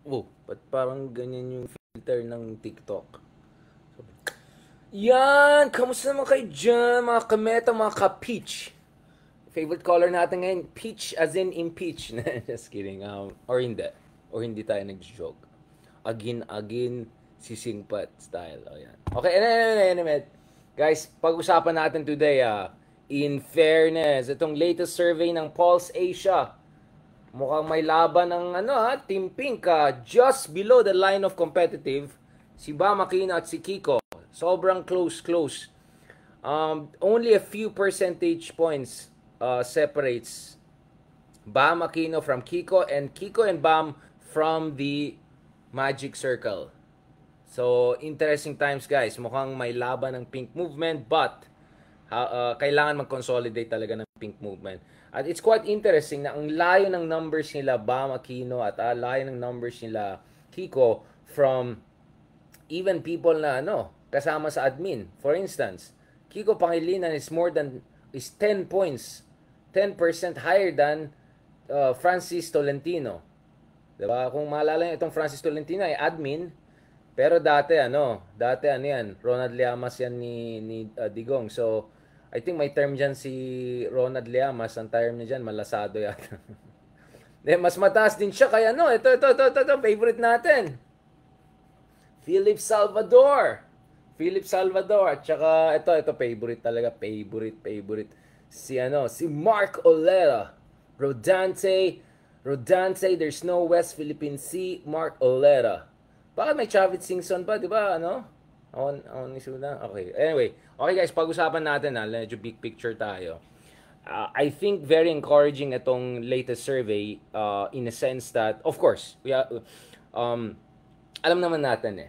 Oh, ba't parang ganyan yung filter ng TikTok? Yan! Kamusta naman kayo dyan, mga kameta, mga ka-peach? Favorite color natin ngayon, peach as in impeach. Just kidding. Or hindi. Or hindi tayo nag-joke. Agin-agin, sisingpat style. O yan. Okay, anyway. Guys, pag-usapan natin today, in fairness, itong latest survey ng Pulse Asia, mukhang may laban ng Team Pink, just below the line of competitive, si Bam Aquino at si Kiko. Sobrang close. Only a few percentage points separates Bam Aquino from Kiko, and Kiko and Bam from the Magic Circle. So, interesting times, guys. Mukhang may laban ng Pink Movement, but kailangan mag-consolidate talaga ng Pink Movement. At it's quite interesting na ang layo ng numbers nila Bam Aquino at layo ng numbers nila Kiko from even people na kasama sa admin. For instance, Kiko Pangilinan is 10 points, 10% higher than Francis Tolentino. Diba? Kung maalala niyo, itong Francis Tolentino ay admin, pero dati yan, Ronald Llamas yan ni Digong. So, I think may term dyan si Ronald Llamas, ang term niya dyan, malasado yata. Mas mataas din siya, kaya ito, favorite natin. Philip Salvador, at saka ito favorite talaga, favorite. Si Mark Olera, Rodante, there's no West Philippine Sea, Mark Olera. Bakit may Chavit Singson pa, di ba? Okay. Anyway, okay guys, pag-usapan natin medyo big picture tayo. I think very encouraging itong latest survey in a sense that, of course, alam naman natin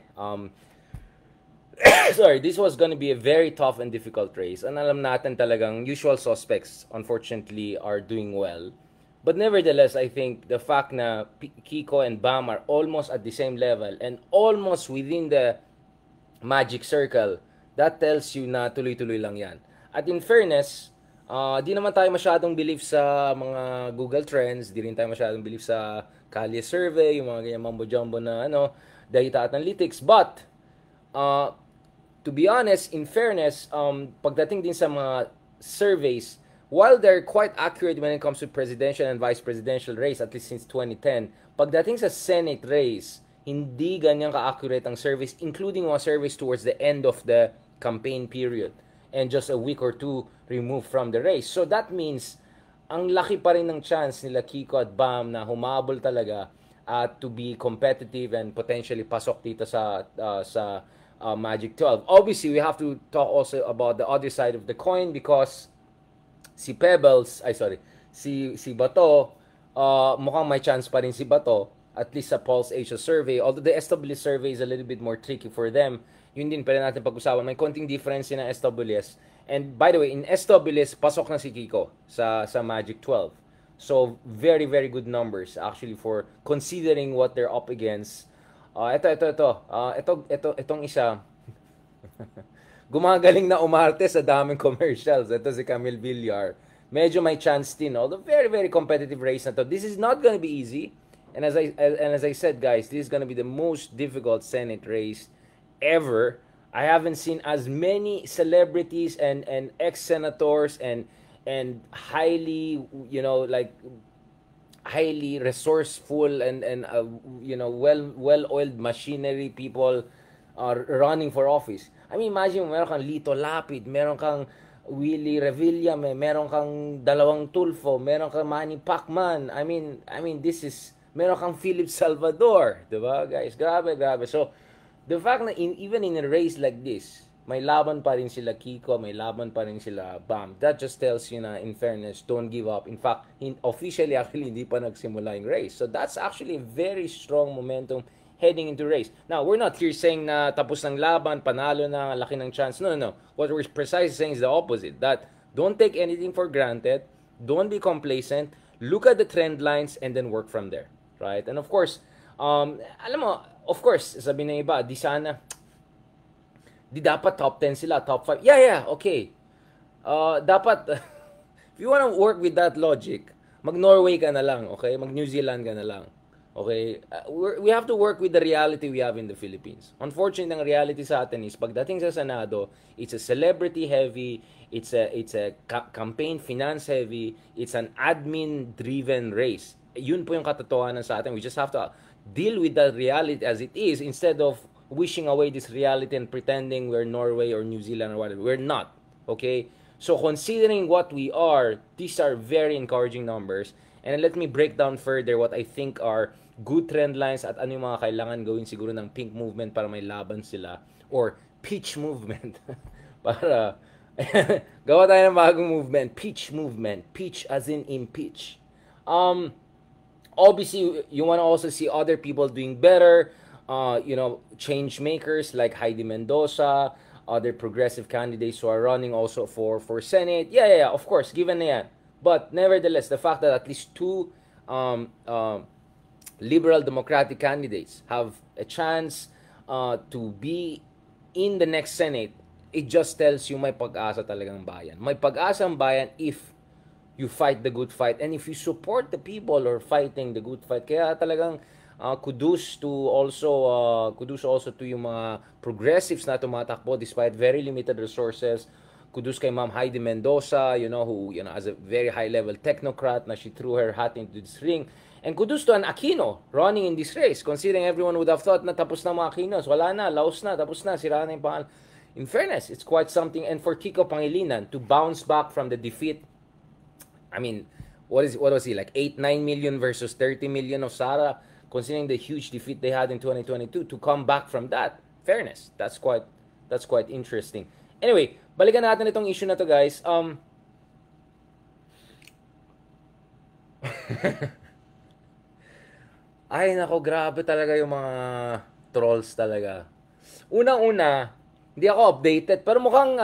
sorry, this was gonna be a very tough and difficult race. And alam natin talagang usual suspects, unfortunately, are doing well. But nevertheless, I think the fact na Kiko and Bam are almost at the same level and almost within the Magic Circle, that tells you na tuloy-tuloy lang yan. At in fairness, di naman tayo masyadong believe sa mga Google Trends, di rin tayo masyadong believe sa Kalye Survey, yung mga ganyan mambo-jumbo na data at analytics. But, to be honest, in fairness, pagdating din sa mga surveys, while they're quite accurate when it comes to presidential and vice presidential race, at least since 2010, pagdating sa Senate race, hindi ganyan ka-accurate ang surveys, including mga surveys towards the end of the campaign period and just a week or two removed from the race. So that means, ang laki pa rin ng chance nila Kiko at Bam na humabol talaga to be competitive and potentially pasok dito sa Magic 12. Obviously, we have to talk also about the other side of the coin because si Bato, mukhang may chance pa rin si Bato, at least sa Pulse Asia survey. Although the SWS survey is a little bit more tricky for them, yun din pwede natin pag-usapan. May konting difference na SWS. And by the way, in SWS, pasok na si Kiko sa Magic 12. So, very, very good numbers actually for considering what they're up against. Itong isa, gumagaling na umarte sa daming commercials. Ito si Camille Villar. Medyo may chance din. Although very, very competitive race na to. This is not gonna be easy. And as I said, guys, this is gonna be the most difficult Senate race ever. I haven't seen as many celebrities and ex-senators and highly, highly resourceful and well-oiled machinery people are running for office. I mean, imagine meron kang Lito Lapid, meron kang Willie Revilla, meron kang dalawang Tulfo, meron kang Manny Pacman. I mean this is, meron kang Philip Salvador, diba guys? Grabe. So, the fact na even in a race like this, may laban pa rin sila Kiko, may laban pa rin sila Bam. That just tells you na, in fairness, don't give up. In fact, officially, actually, hindi pa nagsimula yung race. So, that's actually a very strong momentum heading into race. Now, we're not here saying na tapos ng laban, panalo na, laki ng chance. No. What we're precisely saying is the opposite. That don't take anything for granted. Don't be complacent. Look at the trend lines and then work from there. Right? And of course, alam mo, of course, sabi ng iba, di dapat top 10 sila, top 5. Yeah, okay. Dapat, if you wanna work with that logic, mag-Norway ka na lang, okay? Mag-New Zealand ka na lang. Okay? We have to work with the reality we have in the Philippines. Unfortunately, ang reality sa atin is pagdating sa Senado, it's a celebrity heavy, it's a campaign finance heavy, it's an admin driven race. Yun po yung katotohanan sa atin. We just have to deal with the reality as it is instead of wishing away this reality and pretending we're Norway or New Zealand or whatever. We're not. Okay? So considering what we are, these are very encouraging numbers. And let me break down further what I think are good trend lines at ano yung mga kailangan gawin siguro ng pink movement para may laban sila or peach movement para gawa tayo ng bagong movement, peach as in impeach. Obviously you want to also see other people doing better, change makers like Heidi Mendoza, other progressive candidates who are running also for Senate. Yeah, of course, given na yan. But nevertheless, the fact that at least two liberal democratic candidates have a chance to be in the next Senate, it just tells you may pag-asa talagang bayan. May pag-asa ang bayan if you fight the good fight and if you support the people who are fighting the good fight. Kaya talagang kudos also to yung mga progressives na tumatakbo despite very limited resources. Kudos kay Ma'am Heidi Mendoza, who as a very high level technocrat na she threw her hat into this ring. And kudos to an Aquino running in this race, considering everyone would have thought na tapos na mga Aquinos. Wala na, laos na, tapos na, sira na yung pangalan. In fairness, it's quite something. And for Kiko Pangilinan to bounce back from the defeat, I mean, what was he, like 8-9 million versus 30 million of Sara, considering the huge defeat they had in 2022, to come back from that, fairness, that's quite interesting. Anyway, balikan natin itong issue na to, guys. Ay, nako, grabe talaga yung mga trolls talaga. Unang-una, hindi ako updated, pero mukhang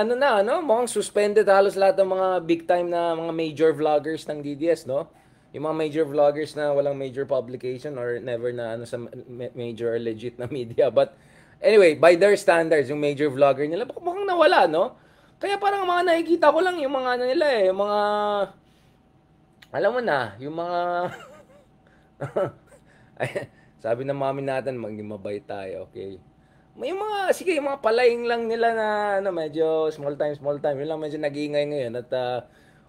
mukhang suspended halos lahat ng mga big time na mga major vloggers ng DDS, no? Yung mga major vloggers na walang major publication or never na sa major or legit na media. But anyway, by their standards, yung major vlogger nila mukhang nawala, no? Kaya parang mga nakikita ko lang yung mga nila yung mga alam mo na, yung mga sabi ng mami natin, maging mabait tayo, okay? May mga, sige, yung mga palaying lang nila na medyo small time. Yun lang medyo nag-iingay ngayon. At,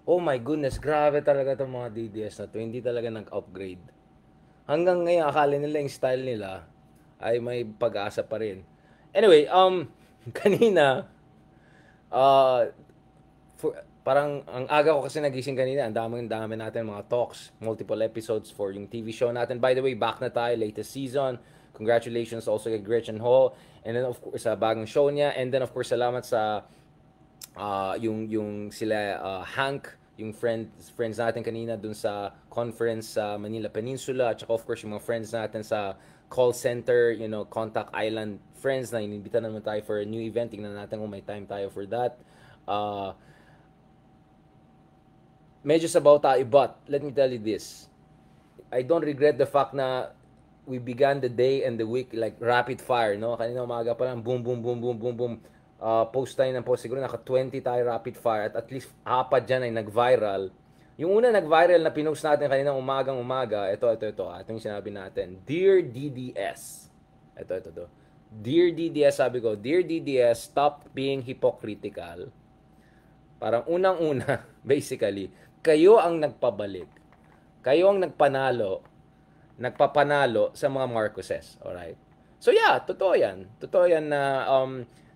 oh my goodness, grabe talaga itong mga DDS na to. Hindi talaga nag-upgrade. Hanggang ngayon, akala nila yung style nila ay may pag-asa pa rin. Anyway, kanina, parang ang aga ko kasi nagising kanina, ang dami natin mga talks, multiple episodes for yung TV show natin. By the way, back na tayo, latest season. Congratulations also kay Gretchen Hall. And then of course sa bagong show niya. And then of course salamat sa yung sila Hank, yung friends natin kanina dun sa conference sa Manila Peninsula. At saka of course yung mga friends natin sa call center, Contact Island friends na inimbita naman tayo for a new event. Tingnan natin kung may time tayo for that. Medyo sabaw tayo, but let me tell you this. I don't regret the fact na we began the day and the week like rapid fire, no? Kanina umaga pa lang, boom. Post tayo ng post. Siguro naka 20 tayo rapid fire at least 4 dyan ay nag-viral. Yung una nag-viral na pinost natin kanina umaga. Ito. Itong sinabi natin. Dear DDS. Ito. Dear DDS, sabi ko, Dear DDS, stop being hypocritical. Parang unang-una, basically, kayo ang nagpabalik. Kayo ang nagpapanalo sa mga Marcoses. Alright? So yeah, totoo yan. Totoo yan na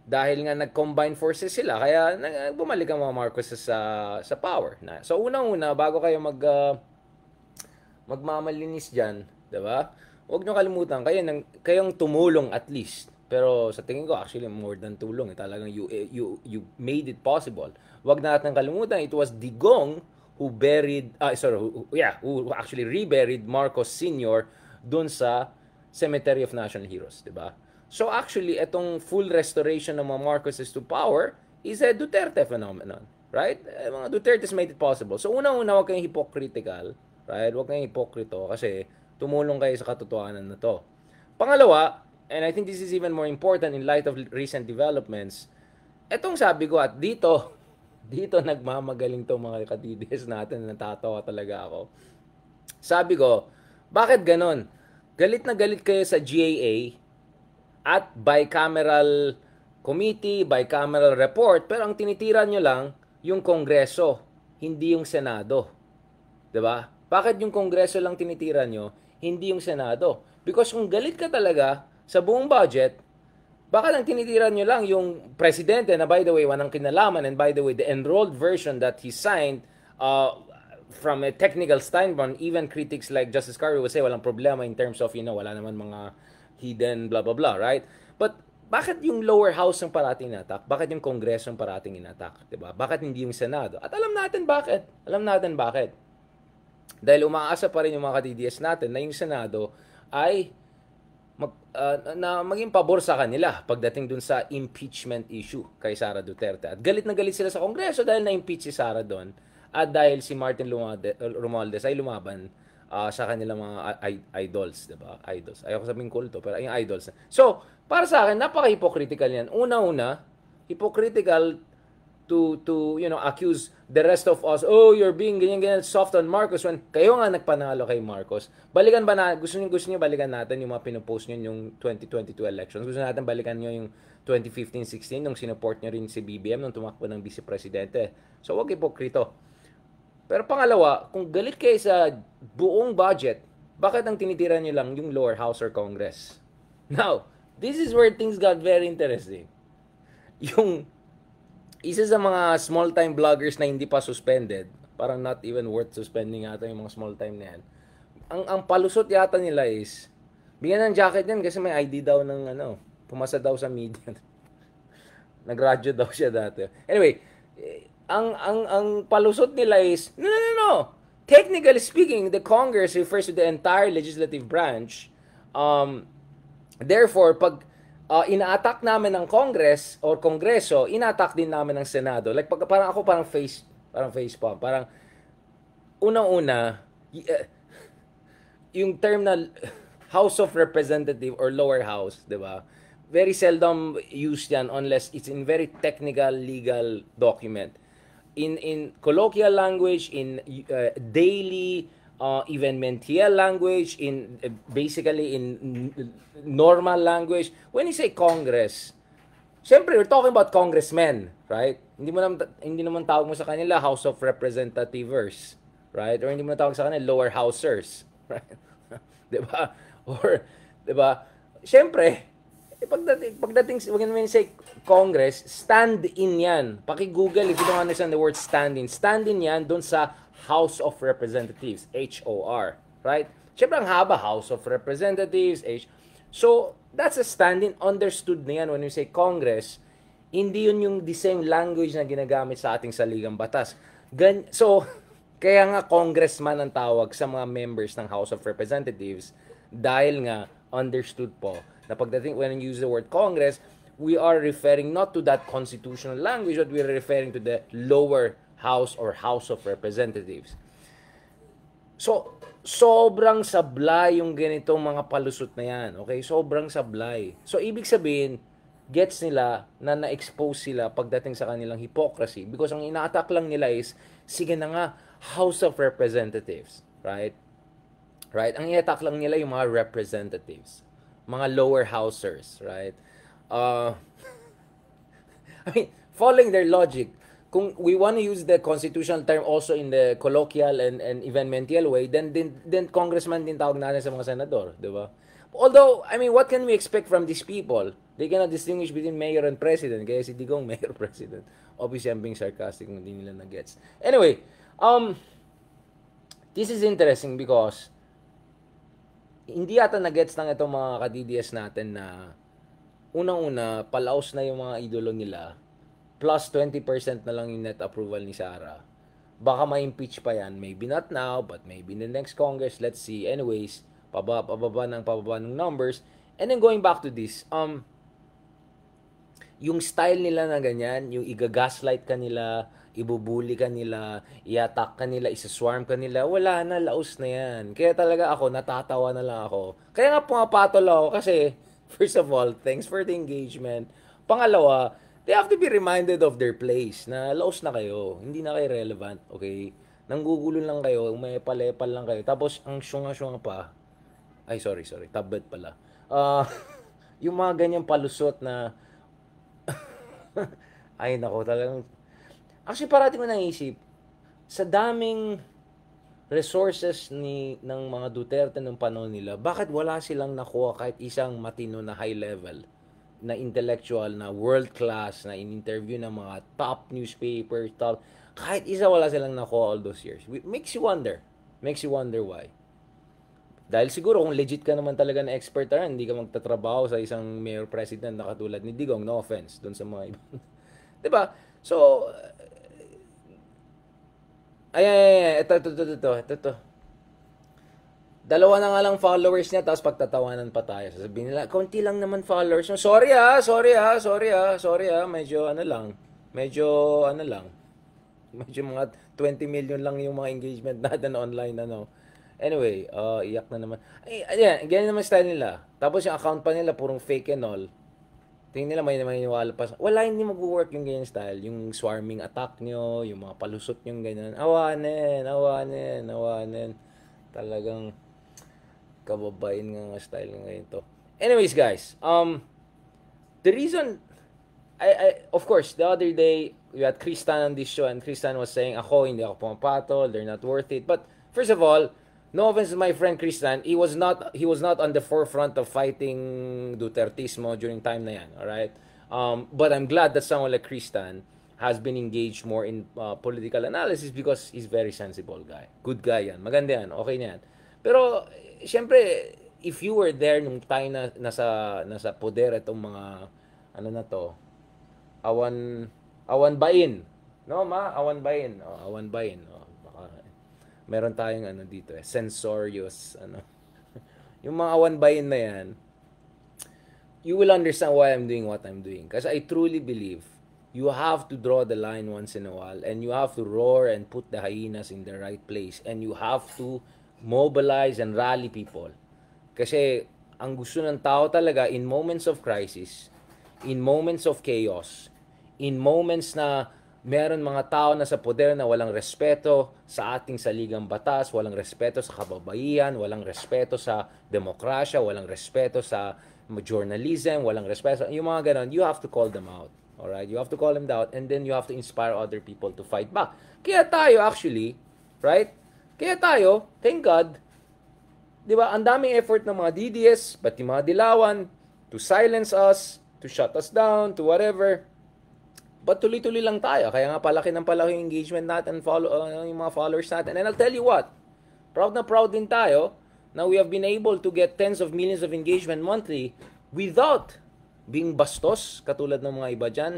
dahil nga nag-combine forces sila, kaya bumalik ang mga Marcoses sa power. So unang-una, bago kayo magmamalinis dyan, diba? Huwag nyo kalimutan, kayong tumulong at least. Pero sa tingin ko, actually, more than tulong. Talagang you made it possible. Huwag natin kalimutan, it was Digong who actually reburied Marcos Sr. dun sa Cemetery of National Heroes, diba? So actually, itong full restoration ng mga Marcoses to power is a Duterte phenomenon, right? Mga Duterte's made it possible. So unang-una, huwag kayong hypocritical, right? Huwag kayong hipokrito kasi tumulong kayo sa katotohanan na to. Pangalawa, and I think this is even more important in light of recent developments, etong sabi ko at dito nagmamagaling to mga ka-DDS natin, natatawa talaga ako. Sabi ko, bakit ganon? galit na galit kayo sa GAA at bicameral committee, bicameral report, pero ang tinitira nyo lang yung Kongreso, hindi yung Senado. 'Di ba? Bakit yung Kongreso lang tinitira nyo, hindi yung Senado? Because kung galit ka talaga sa buong budget, bakit ang tinitira nyo lang yung presidente na, by the way, walang kinalaman, and by the way, the enrolled version that he signed, from a technical standpoint, even critics like Justice Carter would say walang problema in terms of, wala naman mga hidden blah blah blah, right? But bakit yung lower house ang parating inatak? Bakit yung Kongreso ang parating inatak? 'Di ba? Bakit hindi yung Senado? At alam natin bakit. Alam natin bakit. Dahil umaasa pa rin yung mga ka-DDS natin na yung Senado ay na maging pabor sa kanila pagdating dun sa impeachment issue kay Sara Duterte. At galit na galit sila sa Kongreso dahil na-impeach si Sara doon at dahil si Martin Romualdez ay lumaban sa kanilang mga idols, 'di ba? Idols. Ayoko sabihin kulto, pero yung idols. So, para sa akin, napaka-hypocritical 'yan. Una-una, hypocritical to accuse the rest of us, oh, you're being ganyan soft on Marcos when kayo nga nagpanalo kay Marcos. Balikan ba na gusto niyo balikan natin yung mga pinopost niyo yung 2022 elections? Gusto natin balikan niyo yung 2015-16 nung sinupport niyo rin si BBM nung tumakbo ng vice presidente. So wag hipokrito. Pero pangalawa, kung galit kayo sa buong budget, bakit ang tinitira niyo lang yung lower house or Congress? Now, this is where things got very interesting. Yung isa sa mga small-time vloggers na hindi pa suspended, parang not even worth suspending ata yung mga small-time na yan. Ang palusot yata nila is, bigyan ng jacket yan kasi may ID daw ng pumasa daw sa media. Nag-radyo daw siya dati. Anyway, ang palusot nila is, no. Technically speaking, the Congress refers to the entire legislative branch. Therefore, pag ina-attack namin ng Congress or Kongreso, ina-attack din namin ng Senado. Like parang face palm. Parang unang-una yung term na House of Representative or lower house, 'di ba? Very seldom used yan unless it's in very technical legal document. In colloquial language, in daily even Mentiel language, in basically in normal language. When you say Congress, syempre we're talking about congressmen, right? Hindi naman tawag mo sa kanila House of Representatives, right? Or hindi mo tawag sa kanila lower housers, right? 'Di ba? Or 'di ba? Syempre, pagdating when we say Congress, stand in 'yan. Paki-Google if you don't understand the word stand in. Stand in 'yan doon sa House of Representatives, HOR, right? Siyempre ang haba, House of Representatives, So, that's a stand-in, understood na yan when you say Congress. Hindi yun yung the same language na ginagamit sa ating saligang batas. So, kaya nga congressman ang tawag sa mga members ng House of Representatives dahil nga understood po na pagdating when you use the word Congress, we are referring not to that constitutional language, but we are referring to the lower House or House of Representatives. So, sobrang sablay yung ganitong mga palusot na yan. Okay? Sobrang sablay. So, ibig sabihin, gets nila na na-expose sila pagdating sa kanilang hypocrisy. Because ang ina-attack lang nila is, sige na nga, House of Representatives. Right? Right? Ang ina-attack lang nila yung mga representatives. Mga lower housers. Right? I mean, following their logic, kung we want to use the constitutional term also in the colloquial and even Mentiel way, then congressman din tawag natin sa mga senador, di ba? Although, I mean, what can we expect from these people? They cannot distinguish between mayor and president, kaya si Digong mayor president. Obviously, I'm being sarcastic, hindi nila na-gets. Anyway, this is interesting because hindi yata na-gets ng itong mga ka-DDS natin na unang-una, palaos na yung mga idolo nila, plus 20% na lang yung net approval ni Sara. Baka ma-impeach pa yan. Maybe not now, but maybe in the next Congress. Let's see. Anyways, pababa ng numbers. And then going back to this, yung style nila na ganyan, yung i-gaslight ka nila, ibubuli ka nila, i-attack ka nila, isa-swarm ka nila, wala na, laos na yan. Kaya talaga ako, natatawa na lang ako. Kaya nga pumapatol ako kasi, first of all, thanks for the engagement. Pangalawa, they have to be reminded of their place na laos na kayo. Hindi na kayo relevant, okay? Nanggugulo lang kayo, may palepal lang kayo. Tapos, ang syunga-syunga pa, Ay, sorry. Tablet pala. Ah, yung mga ganyang palusot na, ay nako, talagang, actually parating ko naisip, sa daming resources ng mga Duterte nung panahon nila, bakit wala silang nakuha kahit isang matino na high level na intellectual na world class na in-interview ng mga top newspapers, top, kahit isa wala silang nakuha all those years. Makes you wonder. Makes you wonder why. Dahil siguro kung legit ka naman talaga na expert na, hindi ka magtatrabaho sa isang mayor president na katulad ni Digong, no offense doon sa mga iba. 'Di ba? So, ito. Dalawa na nga lang followers niya, tapos pagtatawanan pa tayo. Sasabihin nila, konti lang naman followers. Sorry medyo ano lang. Medyo ano lang. Medyo mga 20 million lang yung mga engagement natin online, ano. Anyway, iyak na naman. Ay, ayan, ganyan naman style nila. Tapos yung account pa nila, purong fake and all. Tingin nila may maniwala pa. Wala, hindi mag-work yung ganyan style. Yung swarming attack nyo, yung mga palusot yung ganyan. Awanin. Talagang kababain nga style ng ganito. Anyways, guys, the reason, of course, the other day, we had Kristan on this show, and Kristan was saying, hindi ako pumapatol, they're not worth it. But, first of all, no offense to my friend Kristan, he was not on the forefront of fighting Dutertismo during time na yan, alright? But I'm glad that someone like Kristan has been engaged more in political analysis because he's very sensible guy. Good guy yan. Maganda yan. Okay na yan. Pero, syempre, if you were there nung tayo na nasa poder itong mga, ano na to, awan bain. No, ma? Awan bain. Awan bain. Meron tayong ano dito censorious ano. Yung mga awan bayin na yan, you will understand why I'm doing what I'm doing. Kasi I truly believe you have to draw the line once in a while, and you have to roar and put the hyenas in the right place, and you have to mobilize and rally people. Kasi ang gusto ng tao talaga in moments of crisis, in moments of chaos, in moments na meron mga tao na sa poder na walang respeto sa ating saligang batas, walang respeto sa kababaihan, walang respeto sa demokrasya, walang respeto sa journalism, walang respeto, yung mga ganon, you have to call them out. Alright? You have to call them out, and then you have to inspire other people to fight back. Kaya tayo actually, right? Kaya tayo, thank God, di ba, ang daming effort ng mga DDS, pati mga dilawan, to silence us, to shut us down, to whatever. But tuloy-tuloy lang tayo. Kaya nga palaki ng yung engagement natin, yung mga followers natin. And I'll tell you what, proud na proud din tayo na we have been able to get tens of millions of engagement monthly without being bastos, katulad ng mga iba dyan.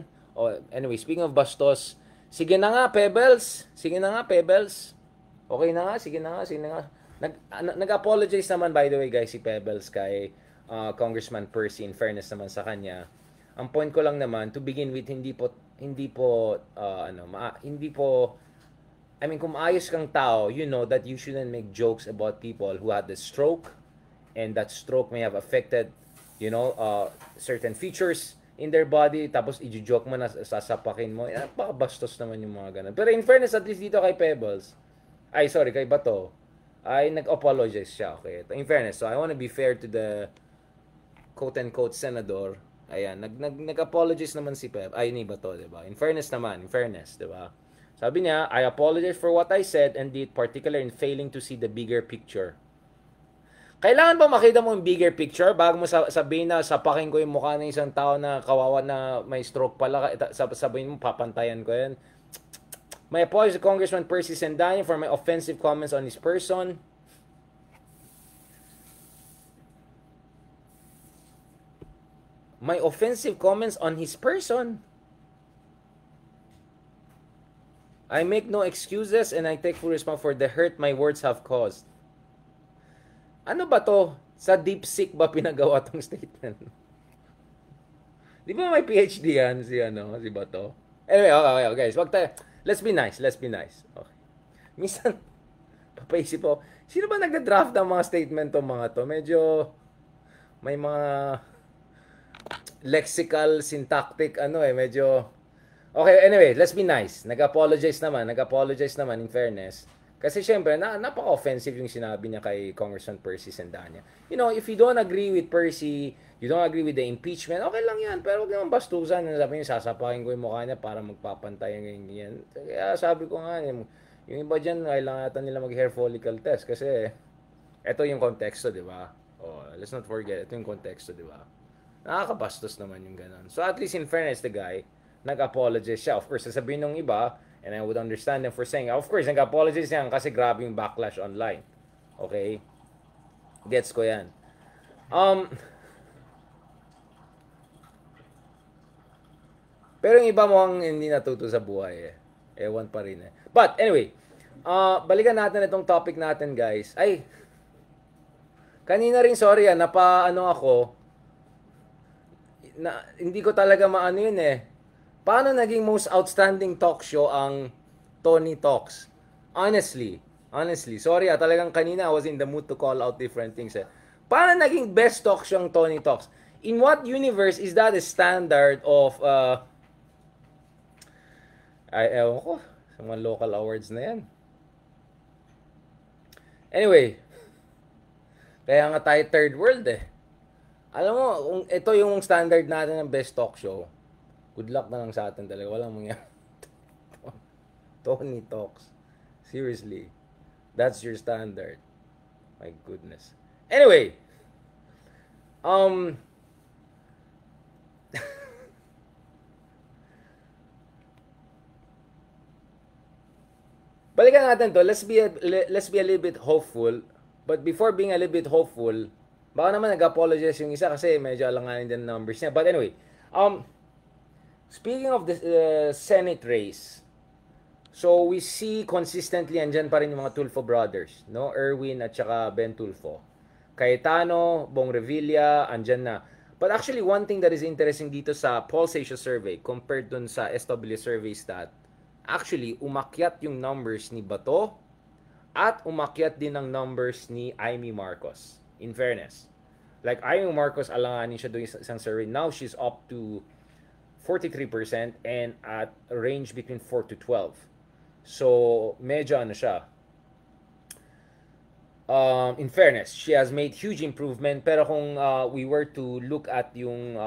Anyway, speaking of bastos, sige na nga, Pebbles. Okay na nga, sige na nga. Nag-apologize naman, by the way, guys, si Pebbles kay Congressman Percy, in fairness naman sa kanya. Ang point ko lang naman, to begin with, hindi po I mean, kung maayos kang tao, you know that you shouldn't make jokes about people who had the stroke, and that stroke may have affected, certain features in their body, tapos i-joke mo na, sasapakin mo. Napakabastos naman yung mga ganun. Pero in fairness, at least dito kay Pebbles, kay Bato, ay nag-apologize siya. Okay, in fairness, so I want to be fair to the quote-unquote senador. Ayan, nag-apologize naman si Pep. Ni Bato, 'di ba? In fairness, 'di ba? Sabi niya, I apologize for what I said and did, particularly in failing to see the bigger picture. Kailangan ba makita mo yung bigger picture bago mo sabihin na sapakin ko yung mukha ng isang tao na kawawa na may stroke pala, sabihin mo papantayan ko 'yan. My apologies to Congressman Percy Sendanya for my offensive comments on his person. My offensive comments on his person. I make no excuses and I take full responsibility for the hurt my words have caused. Ano ba to? Sa DeepSeek ba pinagawa tong statement? Di ba may PhD yan si Bato? Anyway, okay guys, let's be nice. Okay. Minsan papaisip ko, sino ba nagda-draft ng mga statement tong mga to? Medyo may mga lexical, syntactic, medyo... Okay, anyway, let's be nice. Nag-apologize naman, in fairness. Kasi syempre, napaka-offensive yung sinabi niya kay Congressman Percy Sendanya. You know, if you don't agree with Percy, you don't agree with the impeachment, okay lang yan. Pero huwag naman bastusan. Sabi niya, sasapakin ko yung mukha niya para magpapantay ng yan. Kaya sabi ko nga, yung iba dyan, kailangan natin nila mag-hair follicle test. Kasi, ito yung konteksto, di ba? Oh, let's not forget, ito yung konteksto, di ba? Nakakabastos naman yung ganun. So, at least in fairness, the guy, nag-apologize siya. Of course, sasabihin nung iba, and I would understand them for saying, of course, nag-apologize yan kasi grabe yung backlash online. Okay? Gets ko yan. Pero yung iba mo ang hindi natuto sa buhay eh. Ewan pa rin eh. But anyway, balikan natin itong topic natin guys. Ay, kanina rin sorry napa-ano ako, na, hindi ko talaga maano yun eh. Paano naging most outstanding talk show ang Tony Talks? Honestly, sorry talagang kanina I was in the mood to call out different things eh. Paano naging best talk show ang Tony Talks? In what universe is that a standard of, ewan ko, sa mga local awards na yan. Anyway, kaya nga tayo third world eh. Alam mo, kung ito yung standard natin ng best talk show, good luck na lang sa atin talaga. Walang mangyari. Tony Talks. Seriously. That's your standard. My goodness. Anyway. Balikan natin to. Let's be a little bit hopeful. But before being a little bit hopeful, baka naman nag-apologize yung isa kasi medyo alanganin din ang numbers niya. But anyway, speaking of the Senate race, so we see consistently andyan pa rin yung mga Tulfo brothers, no? Erwin at saka Ben Tulfo. Cayetano, Bong Revilla, andyan na. But actually, one thing that is interesting dito sa Pulse Asia survey compared dun sa SW survey stat, actually, umakyat yung numbers ni Bato at umakyat din ang numbers ni Amy Marcos. In fairness. Like, Amy Marcos, alanganin siya doon isang survey. Now, she's up to 43% and at a range between 4 to 12. So, medyo ano siya. In fairness, she has made huge improvement. Pero kung we were to look at yung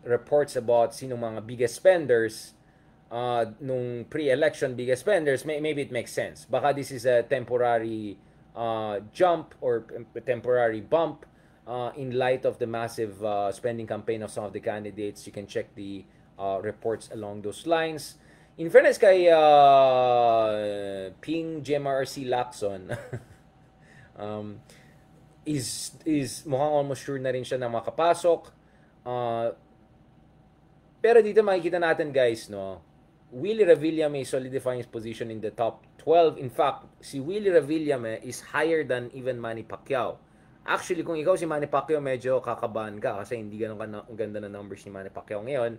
reports about sino mga biggest spenders, nung pre-election biggest spenders, maybe it makes sense. Baka this is a temporary jump or temporary bump in light of the massive spending campaign of some of the candidates. You can check the reports along those lines. In fairness kay Ping JMRC Lacson, is mukhang almost sure na rin siya na makapasok. Pero dito makikita natin guys, no, Willie Revillame is solidifying his position in the top 12. In fact, si Willie Revillame is higher than even Manny Pacquiao. Actually, kung ikaw si Manny Pacquiao, medyo kakabahan ka kasi hindi ganun ganda na numbers ni Manny Pacquiao ngayon.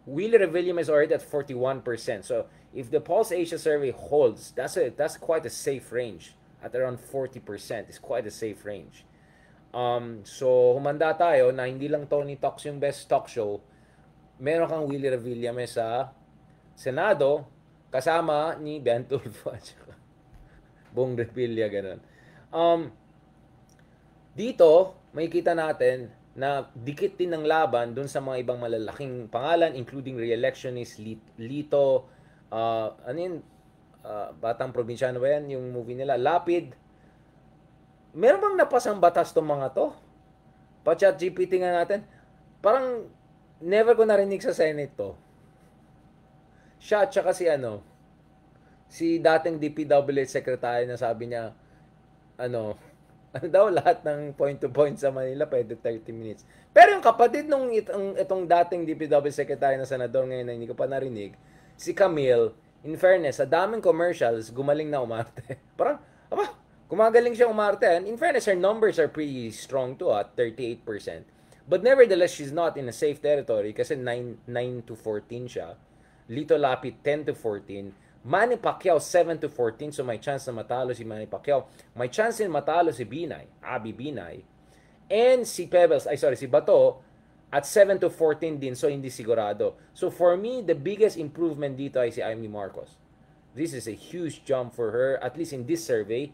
Willie Revillame is already at 41%. So, if the Pulse Asia survey holds, that's quite a safe range. At around 40%, is quite a safe range. So, humanda tayo na hindi lang Tony Talks yung best talk show. Meron kang Willie Revillame sa Senado, kasama ni Ben Tulfo at saka Bong Revilla, ganun. Dito, makikita natin na dikit din ng laban dun sa mga ibang malalaking pangalan, including re-electionist Lito, Batang Probinsyano ba yan? Yung movie nila, Lapid. Meron bang napasang batas tong mga to? Pa-chat GPT nga natin. Parang never ko narinig sa Senate to. Siya at saka si dating DPWH secretary na sabi niya, ano daw, lahat ng point-to-point sa Manila, pwede 30 minutes. Pero yung kapatid nung itong dating DPW secretary na senador ngayon na hindi ko pa narinig, si Camille, in fairness, sa daming commercials, gumaling na umarte. Parang, gumagaling siya umarte. And in fairness, her numbers are pretty strong too, at 38%. But nevertheless, she's not in a safe territory kasi 9 to 14 siya. Lito Lapid, 10 to 14. Manny Pacquiao 7 to 14, so may chance na matalo si Manny Pacquiao. May chance din matalo si Binay, Abby Binay. And si si Bato at 7 to 14 din, so hindi sigurado. So for me, the biggest improvement dito ay si Amy Marcos. This is a huge jump for her, at least in this survey.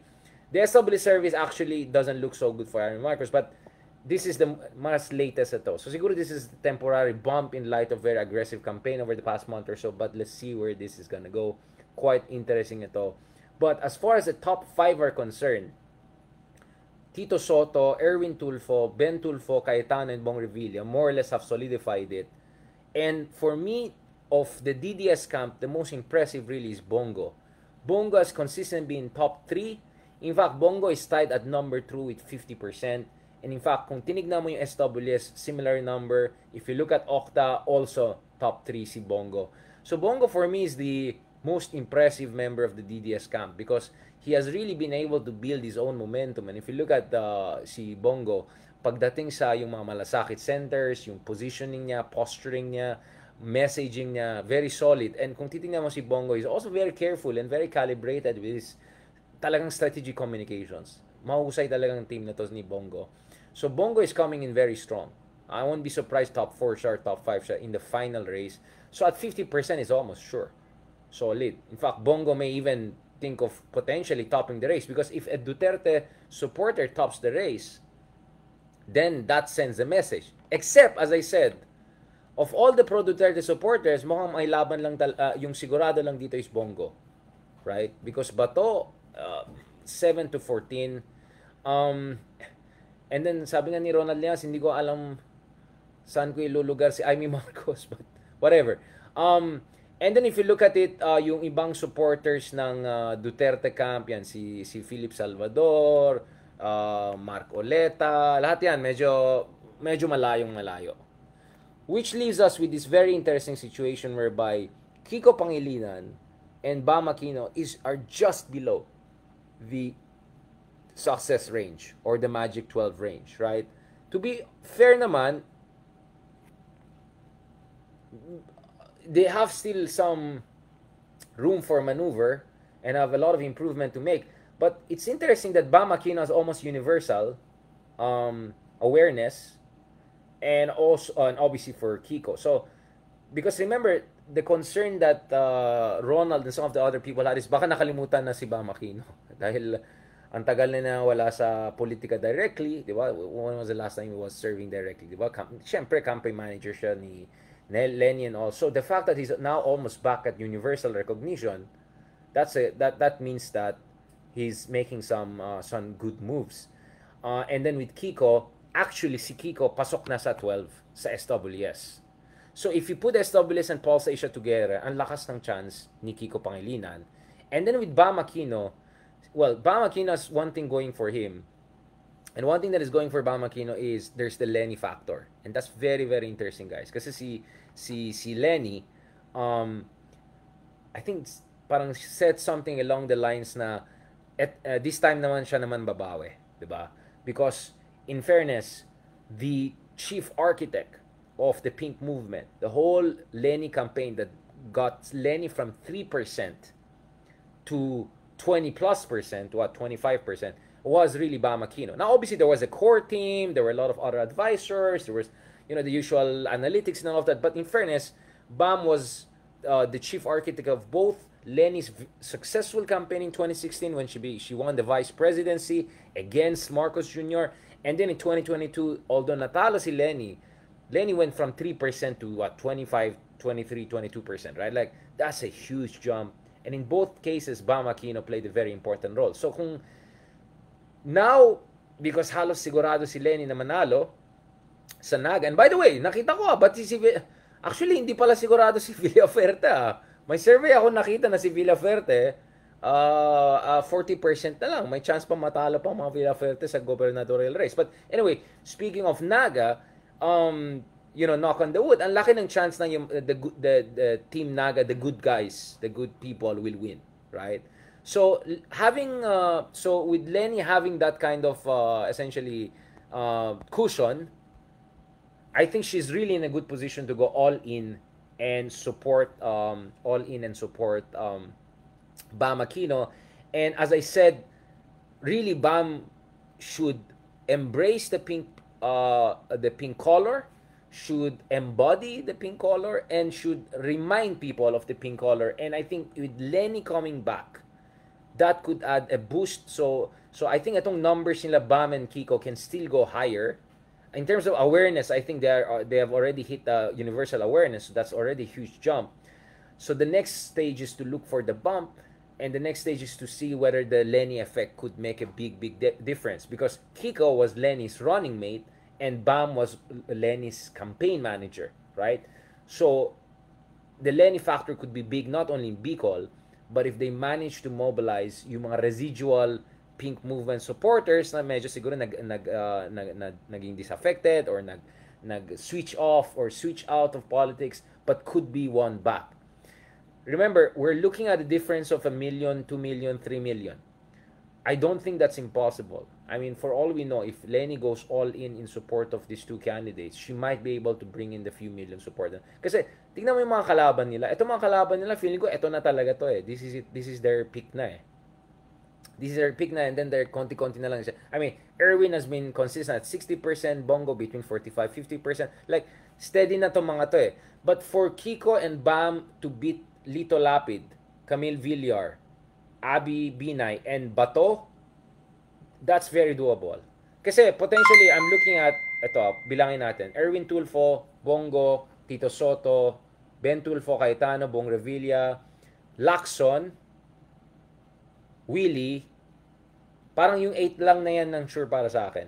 The SW survey actually doesn't look so good for Aaron Marcos, but this is the mas latest ito. So siguro this is a temporary bump in light of very aggressive campaign over the past month or so, but let's see where this is gonna go. Quite interesting ito. But as far as the top 5 are concerned, Tito Soto, Erwin Tulfo, Ben Tulfo, Cayetano, and Bong Revilla more or less have solidified it. And for me, of the DDS camp, the most impressive really is Bongo. Bongo has consistently been top 3. In fact, Bongo is tied at number 2 with 50%. And in fact, kung tinignan mo yung SWS, similar number. If you look at Okta, also top 3 si Bongo. So Bongo for me is the most impressive member of the DDS camp because he has really been able to build his own momentum. And if you look at si Bongo, pagdating sa yung mga malasakit centers, yung positioning niya, posturing niya, messaging niya, very solid. And kung titingnan mo si Bongo, he's also very careful and very calibrated with his talagang strategic communications. Mahusay talagang team na to ni Bongo. So Bongo is coming in very strong. I won't be surprised top 4 siya, top 5 siya in the final race. So at 50% is almost sure. Solid. In fact, Bongo may even think of potentially topping the race because if a Duterte supporter tops the race, then that sends a message. Except, as I said, of all the pro-Duterte supporters, mukhang may laban lang, yung sigurado lang dito is Bongo. Right? Because Bato, 7-14. And then, sabi nga ni Ronald Leas, hindi ko alam saan ko ilulugar si Amy Marcos, but whatever. And then if you look at it, yung ibang supporters ng Duterte camp, yan, si Philip Salvador, Mark Oleta, lahat yan, medyo malayo. Which leaves us with this very interesting situation whereby Kiko Pangilinan and Bam Aquino are just below the success range or the Magic 12 range, right? To be fair naman, they have still some room for maneuver and have a lot of improvement to make. But it's interesting that Bam Aquino has almost universal awareness and also and obviously for Kiko. So, because remember, the concern that Ronald and some of the other people had is baka nakalimutan na si Bam Aquino. Dahil ang tagal na wala sa politika directly, di ba? When was the last time he was serving directly, di ba? Siyempre, campaign manager siya ni Lenny and all. So the fact that he's now almost back at universal recognition, that means that he's making some good moves. And then with Kiko, actually si Kiko pasok na sa 12 sa SWS. So if you put SWS and Pulse Asia together, ang lakas ng chance ni Kiko Pangilinan. And then with Bam Aquino, well, Bam Aquino has one thing going for him. And one thing that is going for Bam Aquino is there's the Lenny factor. And that's very, very interesting, guys. Kasi si Lenny, I think parang said something along the lines na this time naman siya naman babawi, 'di ba? Because in fairness, the chief architect of the Pink Movement, the whole Lenny campaign that got Lenny from 3% to 20+%, what 25%, was really Bam Aquino. Now, obviously, there was a core team, there were a lot of other advisors, there was, the usual analytics and all of that. But in fairness, Bam was the chief architect of both Lenny's successful campaign in 2016 when she won the vice presidency against Marcos Jr. And then in 2022, although natalo si Lenny went from 3% to what, 25, 23, 22%, right? Like, that's a huge jump. And in both cases, Bam Aquino played a very important role. So kung now, because halos sigurado si Lenny na manalo sa Naga, and by the way, nakita ko actually hindi pala sigurado si Villafuerte. May survey ako nakita na si Villafuerte 40% na lang. May chance pa matalo pa mga Villafuerte sa gubernatorial race. But anyway, speaking of Naga, knock on the wood, ang laki ng chance na yung the team Naga, the good guys, the good people will win, right? So with Lenny having that kind of essentially cushion, I think she's really in a good position to go all in and support Bam Aquino. And as I said, really Bam should embrace the pink color. should embody the pink color and should remind people of the pink color. And I think with Lenny coming back, that could add a boost. So I think itong numbers nila Bam and Kiko can still go higher. In terms of awareness, I think they have already hit universal awareness. So that's already a huge jump. So the next stage is to look for the bump, and the next stage is to see whether the Lenny effect could make a big difference, because Kiko was Lenny's running mate and Bam was Lenny's campaign manager, right? So the Lenny factor could be big not only in Bicol, but if they manage to mobilize yung mga residual pink movement supporters na medyo siguro naging disaffected or switch off or switch out of politics but could be won back. Remember, we're looking at a difference of 1 million, 2 million, 3 million. I don't think that's impossible. I mean, for all we know, if Lenny goes all in support of these two candidates, she might be able to bring in the few million support. Kasi, tingnan mo yung mga kalaban nila. Ito mga kalaban nila, feeling ko, ito na talaga to eh. This is it. This is their pick na eh. This is their pick na, and then they're konti-konti na lang. I mean, Erwin has been consistent at 60%, Bongo between 45-50%. Like, steady na to mga to eh. But for Kiko and Bam to beat Lito Lapid, Camille Villar, Abby Binay, and Bato, that's very doable. Kasi potentially, I'm looking at, ito, bilangin natin, Erwin Tulfo, Bongo, Tito Soto, Ben Tulfo, Cayetano, Bong Revilla, Lacson, Willie, parang yung 8 lang na yan ng sure para sa akin.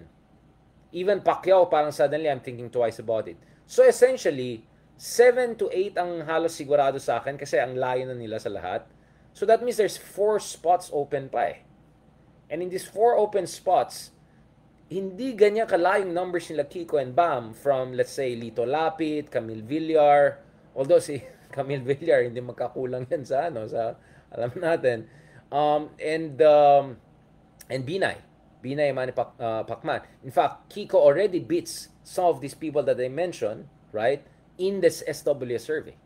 Even Pacquiao, parang suddenly I'm thinking twice about it. So essentially, 7 to 8 ang halos sigurado sa akin kasi ang layo na nila sa lahat. So that means there's 4 spots open pa eh. And in these 4 open spots, hindi ganyan kalayong numbers nila Kiko and Bam from, let's say, Lito Lapid, Camille Villar. Although si Camille Villar, hindi magkakulang yan sa, alam natin. And Binay. Binay Manny Pacman. In fact, Kiko already beats some of these people that I mentioned, right, in this SWS survey.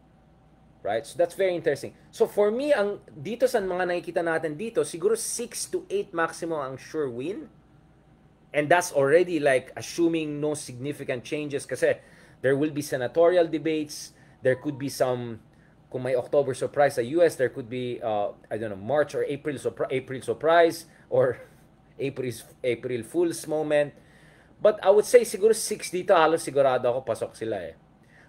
Right? So that's very interesting. So for me, ang dito sa mga nakikita natin dito, siguro 6 to 8 maximum ang sure win. And that's already like assuming no significant changes kasi there will be senatorial debates, there could be some, kung may October surprise sa US, there could be I don't know, March or April surprise or April Fool's moment. But I would say siguro 6 dito, halos sigurado ako pasok sila eh.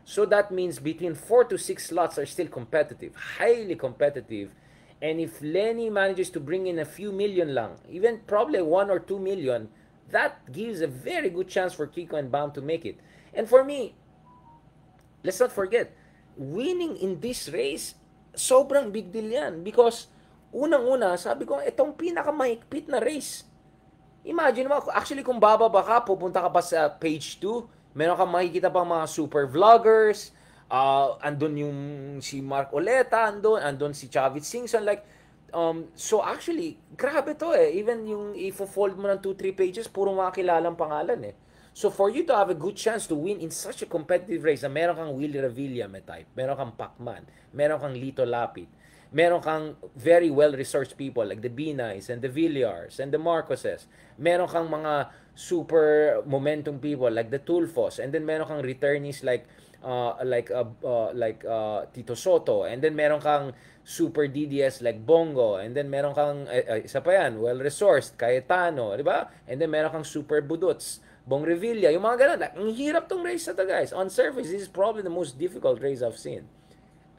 So that means between 4 to 6 slots are still competitive, highly competitive. And if Lenny manages to bring in a few million lang, even probably 1 or 2 million, that gives a very good chance for Kiko and Bam to make it. And for me, let's not forget, winning in this race, sobrang big deal yan. Because unang-una, sabi ko, itong pinakamahigpit na race. Imagine mo, actually kung bababa ka, pupunta ka pa sa page 2, meron kang makikita pang mga super vloggers, andun yung si Mark Oleta, andun si Chavit Singson, like, so actually, grabe to eh. Even yung ifo-fold mo ng 2-3 pages, puro mga kilalang pangalan eh. So for you to have a good chance to win in such a competitive race, na meron kang Willie Revilla may type, meron kang Pacman, meron kang Lito Lapid, meron kang very well-researched people like the Binays and the Villars and the Marcoses, meron kang mga super momentum people like the Tulfos, and then meron kang returnees like Tito Soto, and then meron kang super DDS like Bongo, and then meron kang isa pa yan, well-resourced Cayetano, di ba? And then meron kang super budots, Bong Revilla, yung mga ganun. Like, ang hirap tong race na to, guys. On surface, this is probably the most difficult race I've seen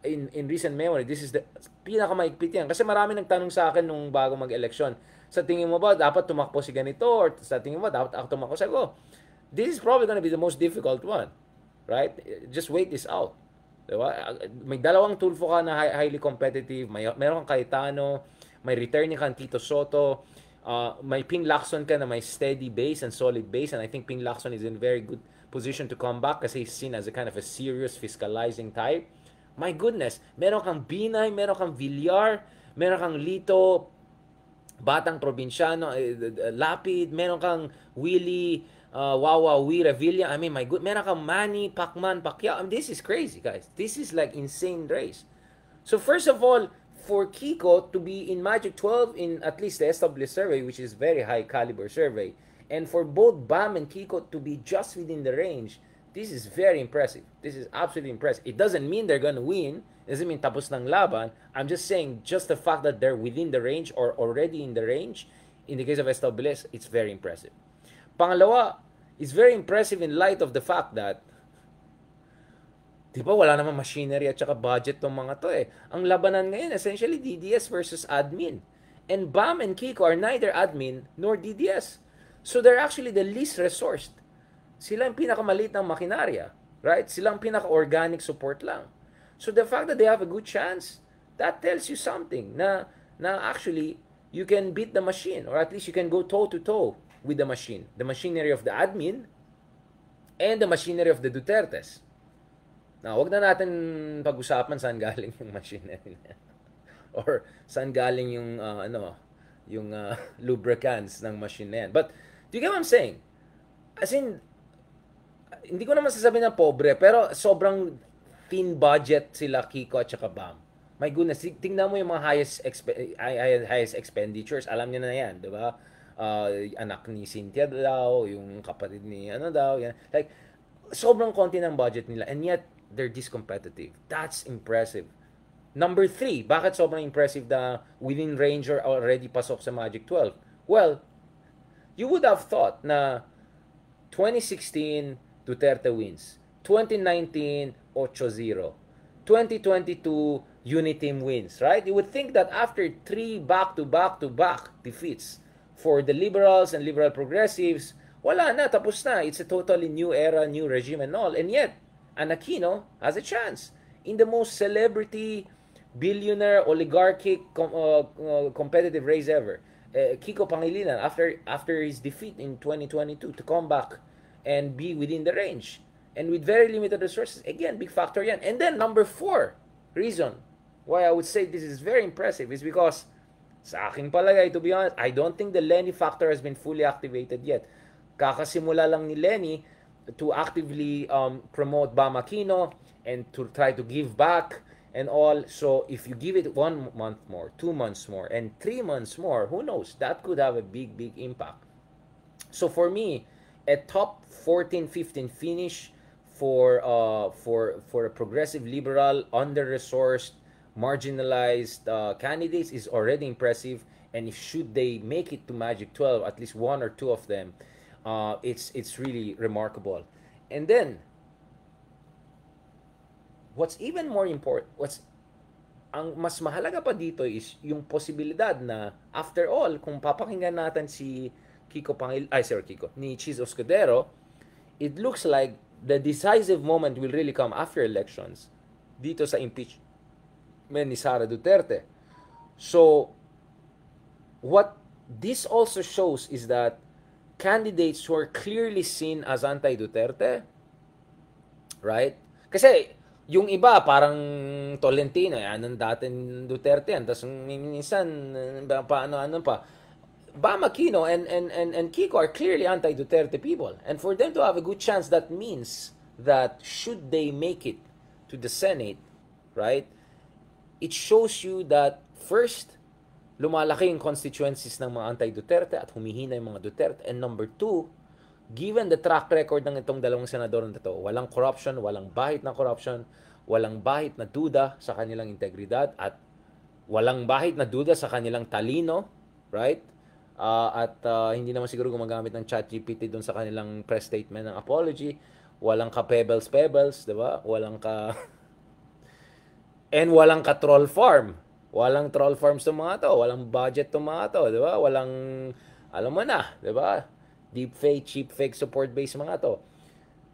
in recent memory. This is the pinakamaigpit yan. Kasi marami nagtanong sa akin nung bago mag-eleksyon, sa tingin mo ba dapat tumakbo si ganito, or sa tingin mo dapat ako tumakbo? Sabi ko, this is probably gonna be the most difficult one, right? Just wait this out, diba? May dalawang Tulfo ka na highly competitive, meron kang Cayetano, may returning kang Tito Soto, may Ping Lacson ka na may steady base and solid base, and I think Ping Lacson is in very good position to come back kasi he's seen as a kind of a serious fiscalizing type. My goodness, meron kang Binay, meron kang Villar, meron kang Lito, Batang Probinsyano, Lapid, meron kang Willie, Wawa, Revilla. I mean, my good, meron kang Manny, Pacman, Pacquiao. I mean, this is crazy, guys. This is like insane race. So first of all, for Kiko to be in Magic 12 in at least the SW survey, which is very high caliber survey, and for both Bam and Kiko to be just within the range, This is very impressive. This is absolutely impressive. It doesn't mean they're gonna win. It doesn't mean tapos ng laban. I'm just saying just the fact that they're within the range or already in the range, in the case of SWS, it's very impressive. Pangalawa, it's very impressive in light of the fact that di ba wala namang machinery at saka budget tong mga to eh. Ang labanan ngayon essentially DDS versus admin. And BAM and Kiko are neither admin nor DDS. So they're actually the least resourced. Sila ang pinakamaliit ng makinarya, right? Sila ang pinaka-organic support lang. So the fact that they have a good chance, that tells you something na actually you can beat the machine or at least you can go toe to toe with the machine. The machinery of the admin and the machinery of the Dutertes. Now, wag na natin pag-usapan saan galing yung machinery na or saan galing yung lubricants ng machine na yan. But do you get what I'm saying? As in, hindi ko naman sasabihin na pobre, pero sobrang thin budget sila Kiko at saka BAM. My goodness, tingnan mo yung mga highest expenditures. Alam niyo na yan, di ba? Anak ni Cynthia daw, yung kapatid ni daw, yan. Like, sobrang konti ng budget nila and yet they're this competitive. That's impressive. Number 3, bakit sobrang impressive na within range or already pasok sa Magic 12? Well, you would have thought na 2016, Duterte wins. 2019, 8-0. 2022, Uniteam wins, right? You would think that after 3 back-to-back defeats for the liberals and liberal progressives, wala na, tapos na. It's a totally new era, new regime and all. And yet, An Aquino has a chance in the most celebrity, billionaire, oligarchic, competitive race ever. Kiko Pangilinan, after his defeat in 2022, to come back and be within the range. And with very limited resources. Again, big factor yan. And then, number 4 reason why I would say this is very impressive is because, sa aking palagay, to be honest, I don't think the Lenny factor has been fully activated yet. Kakasimula lang ni Lenny to actively promote Bam Aquino and to try to give back and all. So if you give it 1 month more, 2 months more, and 3 months more, who knows? That could have a big impact. So for me, a top 14-15 finish for a progressive liberal, under-resourced, marginalized candidates is already impressive. And if should they make it to Magic 12, at least 1 or 2 of them, it's really remarkable. And then what's even more important, ang mas mahalaga pa dito is yung posibilidad na after all, kung papakinggan natin si ni Cheese Escudero, it looks like the decisive moment will really come after elections dito sa impeachment ni Sara Duterte. So what this also shows is that candidates who are clearly seen as anti-Duterte, right? Kasi yung iba parang Tolentino, yan ang dating Duterte yan. Tapos minsan paano pa. Bam Aquino and Kiko are clearly anti-Duterte people. And for them to have a good chance, that means that should they make it to the Senate, right? It shows you that first, lumalaki yung constituencies ng mga anti-Duterte at humihina yung mga Duterte. And number 2, given the track record ng itong dalawang senador na ito, walang corruption, walang bahit na corruption, walang bahit na duda sa kanilang integridad, at walang bahit na duda sa kanilang talino, right? Hindi naman siguro gumagamit ng ChatGPT doon sa kanilang press statement ng apology. Walang ka pebbles, di ba? And walang ka troll farm. Walang troll farms tong mga to, walang budget tong mga to, di ba? Walang, alam mo na, di ba? Deep fake, cheap fake support base mga to.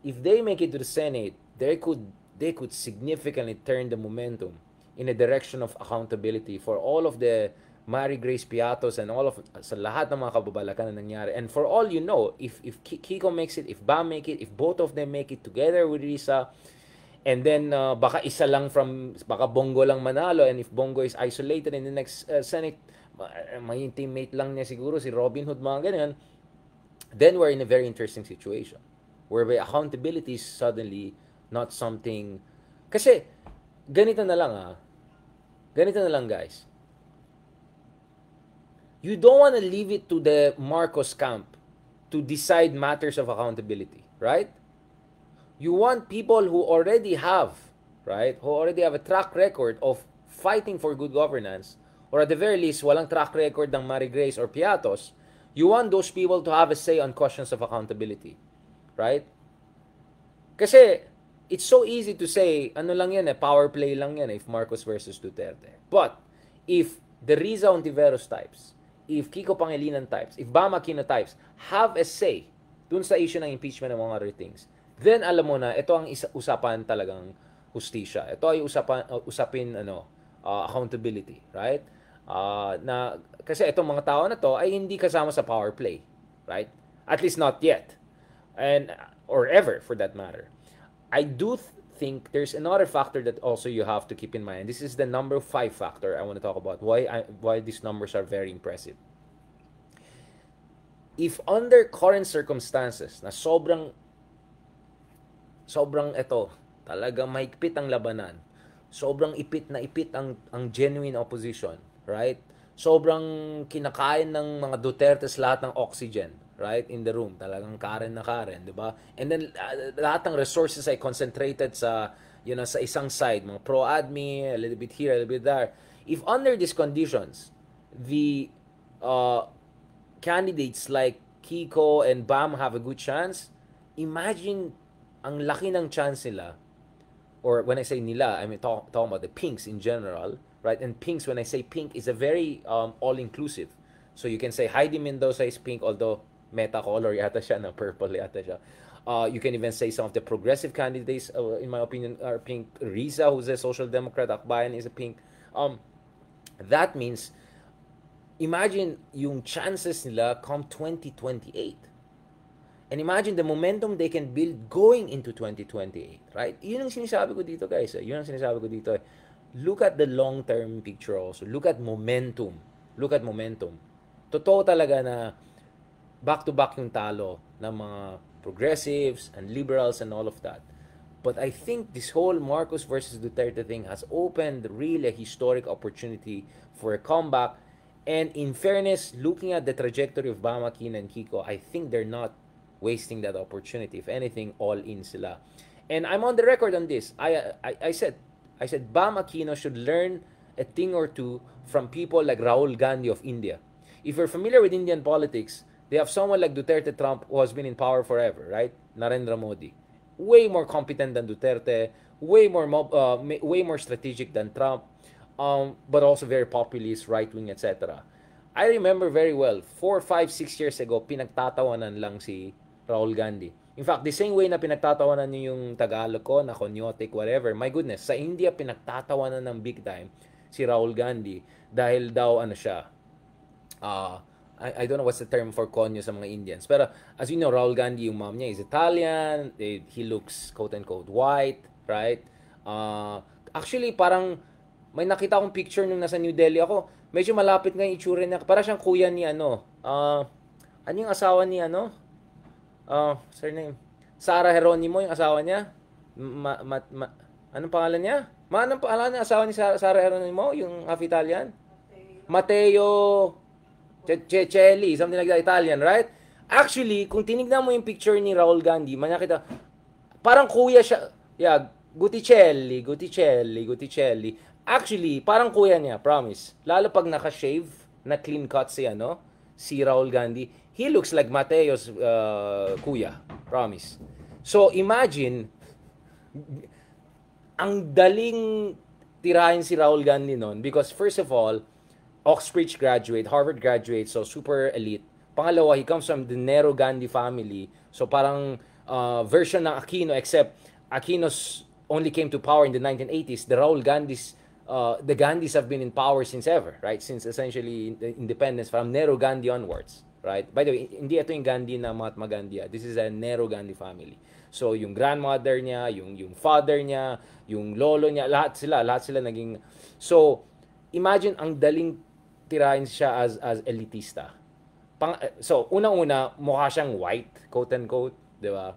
If they make it to the Senate, they could significantly turn the momentum in a direction of accountability for all of the Mary Grace Piatos and all of sa lahat ng mga kababalakan na nangyari. And for all you know, if Kiko makes it, if Bam make it, if both of them make it together with Risa, and then baka isa lang baka Bongo lang manalo, and if Bongo is isolated in the next Senate, may teammate lang niya siguro si Robin Hood, mga ganyan, then we're in a very interesting situation where accountability is suddenly not something. Kasi ganito na lang guys, you don't want to leave it to the Marcos camp to decide matters of accountability, right? You want people who already have, right? Who already have a track record of fighting for good governance, or at the very least, walang track record ng Mary Grace or Piatos. You want those people to have a say on questions of accountability, right? Kasi it's so easy to say, ano lang yan power play lang yan if Marcos versus Duterte. But if the Riza Ontiveros types, if Kiko Pangilinan types, if Bam Aquino types have a say dun sa issue ng impeachment and mga other things, then alam mo na ito ang usapan talagang hustisya. Ito ay usapin accountability, right? Na kasi itong mga tao na to ay hindi kasama sa power play, right? At least not yet. And or ever for that matter. I do think there's another factor that also you have to keep in mind. This is the number 5 factor I want to talk about. Why these numbers are very impressive. If under current circumstances na sobrang ito, talagang mahigpit ang labanan. Sobrang ipit na ipit ang genuine opposition, right? Sobrang kinakain ng mga Dutertes lahat ng oxygen, right? In the room, talagang Karen na Karen, 'di ba? And then lahat ng resources ay concentrated sa sa isang side, mga pro-admi, a little bit here, a little bit there. If under these conditions, the candidates like Kiko and Bam have a good chance, imagine ang laki ng chance nila, or when I say nila, I mean talking about the pinks in general, right? And pinks, when I say pink, is a very all-inclusive. So you can say Heidi Mendoza is pink, although meta color yata siya, na purple yata siya. You can even say some of the progressive candidates, in my opinion, are pink. Riza, who's a social democrat, Akbayan is a pink. That means, imagine yung chances nila come 2028. And imagine the momentum they can build going into 2028, right? Yun ang sinasabi ko dito, guys. Yun ang sinasabi ko dito. Look at the long-term picture also. Look at momentum. Look at momentum. Totoo talaga na back-to-back yung talo ng mga progressives and liberals and all of that. But I think this whole Marcos versus Duterte thing has opened really a historic opportunity for a comeback. And in fairness, looking at the trajectory of Bam Aquino and Kiko, I think they're not wasting that opportunity. If anything, all in sila. And I'm on the record on this. I said Bam Aquino should learn a thing or two from people like Rahul Gandhi of India. If you're familiar with Indian politics, they have someone like Duterte Trump who has been in power forever, right? Narendra Modi. Way more competent than Duterte, way more strategic than Trump, but also very populist, right-wing, etc. I remember very well, 4, 5, 6 years ago, pinagtatawanan lang si Rahul Gandhi. In fact, the same way na pinagtatawanan niyo yung Tagalog ko, na konyotic, whatever, my goodness, sa India, pinagtatawanan ng big time si Rahul Gandhi dahil daw, siya, I don't know what's the term for konyo sa mga Indians. Pero, as you know, Rahul Gandhi, yung mom niya is Italian, he looks, quote-unquote, white, right? Actually, parang, may nakita akong picture nung nasa New Delhi ako, medyo malapit nga yung itsura niya, para siyang kuya ni ano yung asawa ni surname? Sarah Geronimo, yung asawa niya. Anong pangalan niya? Anong pangalan niya? Asawa ni Sarah Geronimo, yung half-Italian? Matteo Cecelli, something like that, Italian, right? Actually, kung tinignan mo yung picture ni Rahul Gandhi, makita, parang kuya siya. Yeah, Gutticelli. Actually, parang kuya niya, promise. Lalo pag naka-shave, na clean cut si Rahul Gandhi, he looks like Mateo's kuya, promise. So imagine, ang daling tirahin si Rahul Gandhi noon because first of all, Oxbridge graduate, Harvard graduate, so super elite. Pangalawa, he comes from the Nehru Gandhi family. So parang version ng Aquino, except Aquino's only came to power in the 1980s. The Rahul Gandhis, the Gandhis have been in power since ever, right? Since essentially independence from Nehru Gandhi onwards, right? By the way, hindi ito yung Gandhi na Mahatma Gandhi. This is a Nehru Gandhi family. So yung grandmother niya, yung father niya, yung lolo niya, lahat sila naging. So imagine ang daling tirahin siya as elitista. So unang-una mukha siyang white, quote unquote, 'di ba?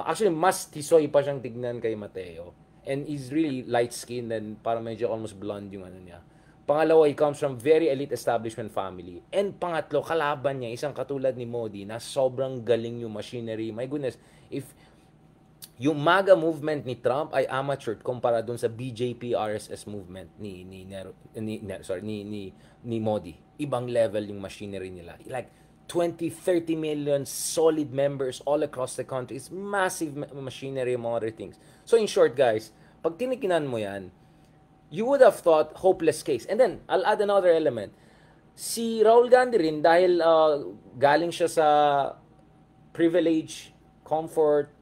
Actually mas tisoy pa siyang tignan kay Mateo. And he's really light-skinned and parang medyo almost blonde yung niya. Pangalawa, he comes from very elite establishment family. And pangatlo, kalaban niya, isang katulad ni Modi na sobrang galing yung machinery. My goodness, if Yung MAGA movement ni Trump ay amateur kumpara dun sa BJP RSS movement ni Modi. Ibang level yung machinery nila. Like 20, 30 million solid members all across the country. It's massive machinery among other things. So in short, guys, pag tinikinan mo yan, you would have thought hopeless case. And then, I'll add another element. Si Rahul Gandhi rin, dahil galing siya sa privilege, comfort,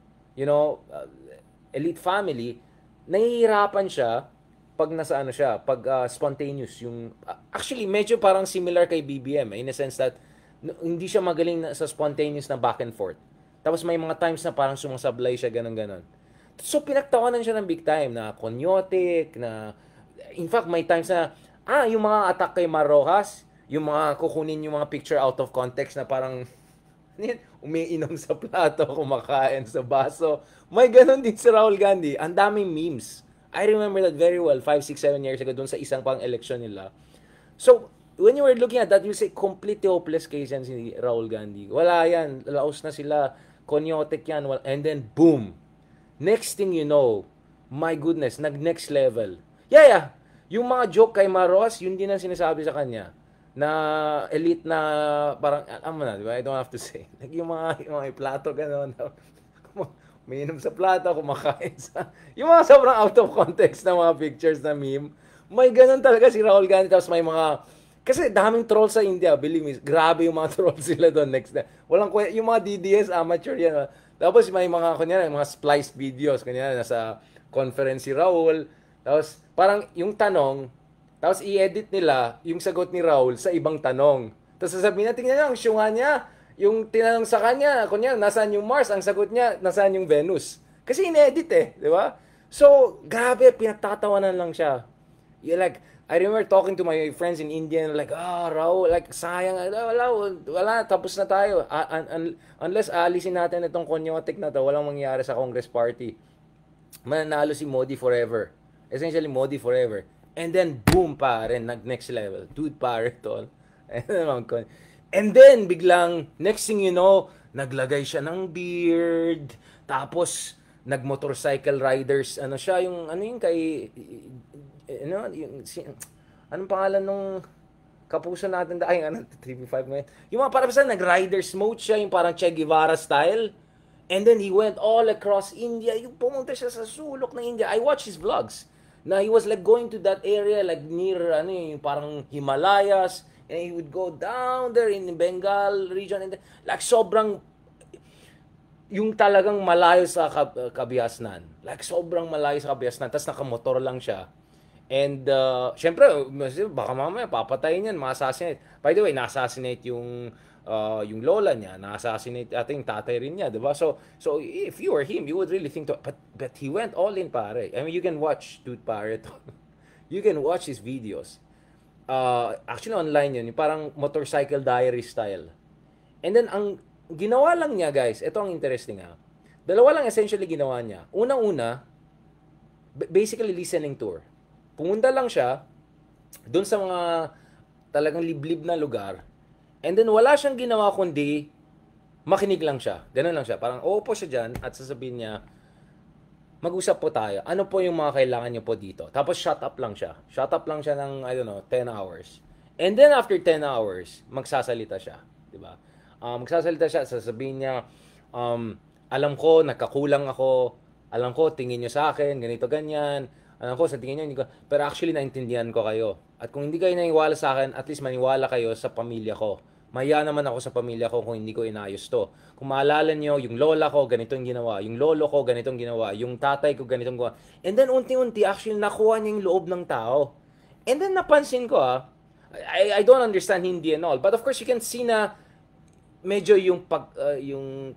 elite family, nahihirapan siya pag nasa siya, pag spontaneous yung actually medyo parang similar kay BBM in a sense that hindi siya magaling sa spontaneous na back and forth. Tapos may mga times na parang sumasablay siya ganun. So pinagtawanan siya ng big time na konyotic, na in fact may times na yung mga attack kay Mar Rojas, yung mga kukunin yung mga picture out of context na parang umiinom sa plato, kumakain sa baso. May ganun din si Rahul Gandhi. Ang daming memes. I remember that very well, 5, 6, 7 years ago, dun sa isang pang election nila. So, when you were looking at that, you say, completely hopeless case yan si Rahul Gandhi. Wala yan. Laos na sila. Konyotic yan. And then, boom. Next thing you know, my goodness, nag-next level. Yeah. Yung mga joke kay Maros, yun din ang sinasabi sa kanya. Na elite na parang mo na, di ba? I don't have to say. Yung mga plato gano'n. Umiinom sa plato, kumakain sa yung mga sobrang out of context na mga pictures na meme. May ganun talaga si Rahul Gandhi. Tapos may mga kasi daming trolls sa India, believe me. Grabe yung mga trolls sila doon next na. Yung mga DDS amateur yan. Tapos may mga kunyari, mga spliced videos kunyari nasa conference si Rahul. Tapos parang yung tanong, tapos i-edit nila yung sagot ni Rahul sa ibang tanong. Tapos sasabihin na, tingnan niya, ang syunga niya. Yung tinanong sa kanya, kunya, nasaan yung Mars? Ang sagot niya, nasaan yung Venus? Kasi in-edit di ba? So, grabe, pinagtatawanan lang siya. Like, I remember talking to my friends in India, and like, Rahul, like, sayang, wala, tapos na tayo. Unless alisin natin itong konyotic na to, walang mangyayari sa Congress Party. Mananalo si Modi forever. Essentially, Modi forever. And then, boom, pare, nag-next level. Dude, pare, tol. And then, biglang, next thing you know, naglagay siya ng beard. Tapos, nag-motorcycle riders. Yung kay, anong pangalan nung kapuso natin? 355 ngayon. Yung mga parang nag-riders mode siya, yung parang Che Guevara style. And then, he went all across India. Yung pumunta siya sa sulok ng India. I watched his vlogs. Na he was like going to that area like near yung parang Himalayas, and he would go down there in Bengal region, and like sobrang yung talagang malayo sa Kabiasnan, like sobrang malayo sa Kabiasnan, tas nakamotor lang siya. And syempre baka mamaya papatayin yan, ma-assassinate. By the way, na-assassinate yung lola niya, na-assassinate ating tatay rin niya, diba? So if you were him, you would really think but he went all in, pare. I mean, you can watch Dude, pare. You can watch his videos. Actually online yun, yung parang motorcycle diary style. And then ang ginawa lang niya, guys, ito ang interesting dalawa lang essentially ginawa niya. Unang-una, basically listening tour. Pumunta lang siya doon sa mga talagang liblib na lugar. And then, wala siyang ginawa kundi makinig lang siya. Ganun lang siya. Parang uupo siya dyan at sasabihin niya, mag-usap po tayo. Ano po yung mga kailangan niyo po dito? Tapos, shut up lang siya. Shut up lang siya ng, 10 hours. And then, after 10 hours, magsasalita siya. Diba? Magsasalita siya, sasabihin niya, alam ko, nagkakulang ako. Alam ko, tingin niyo sa akin, ganito, ganyan. Alam ko, sa tingin niyo, pero actually, naintindihan ko kayo. At kung hindi kayo naniwala sa akin, at least maniwala kayo sa pamilya ko. Maya naman ako sa pamilya ko kung hindi ko inayos to. Kung maalala nyo, yung lola ko, ganito yung ginawa. Yung lolo ko, ganitong ginawa. Yung tatay ko, ganitong ginawa. And then, unti-unti, actually, nakuha niya yung loob ng tao. And then, napansin ko, I don't understand Hindi and all. But of course, you can see na medyo yung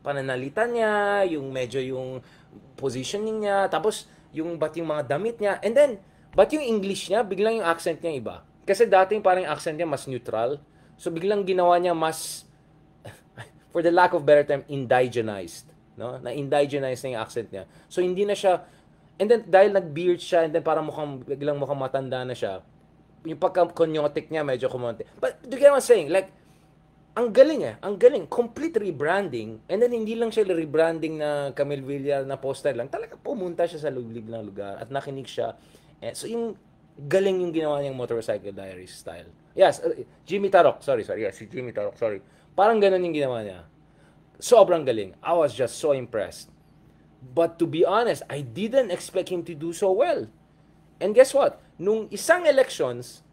pananalita niya, yung medyo yung positioning niya, tapos, yung mga damit niya. And then, yung English niya, biglang yung accent niya iba. Kasi dating parang yung accent niya mas neutral. So biglang ginawa niya mas, for the lack of better term, indigenized. No? Na-indigenize na yung accent niya. So hindi na siya, and then dahil nag-beard siya, and then parang biglang mukhang matanda na siya, yung pagka-conyotic niya medyo kumonte. But do you get what I'm saying? Like, ang galing ang galing. Complete rebranding. And then, hindi lang siya rebranding na Camille Villar na poster lang. Talaga pumunta siya sa lublig ng lugar at nakinig siya. So, yung galing yung ginawa niyang Motorcycle Diaries style. Yes, Jimmy Tarok. Sorry. Yes, si Jimmy Tarok. Sorry. Parang ganun yung ginawa niya. Sobrang galing. I was just so impressed. But to be honest, I didn't expect him to do so well. And guess what? Nung isang elections,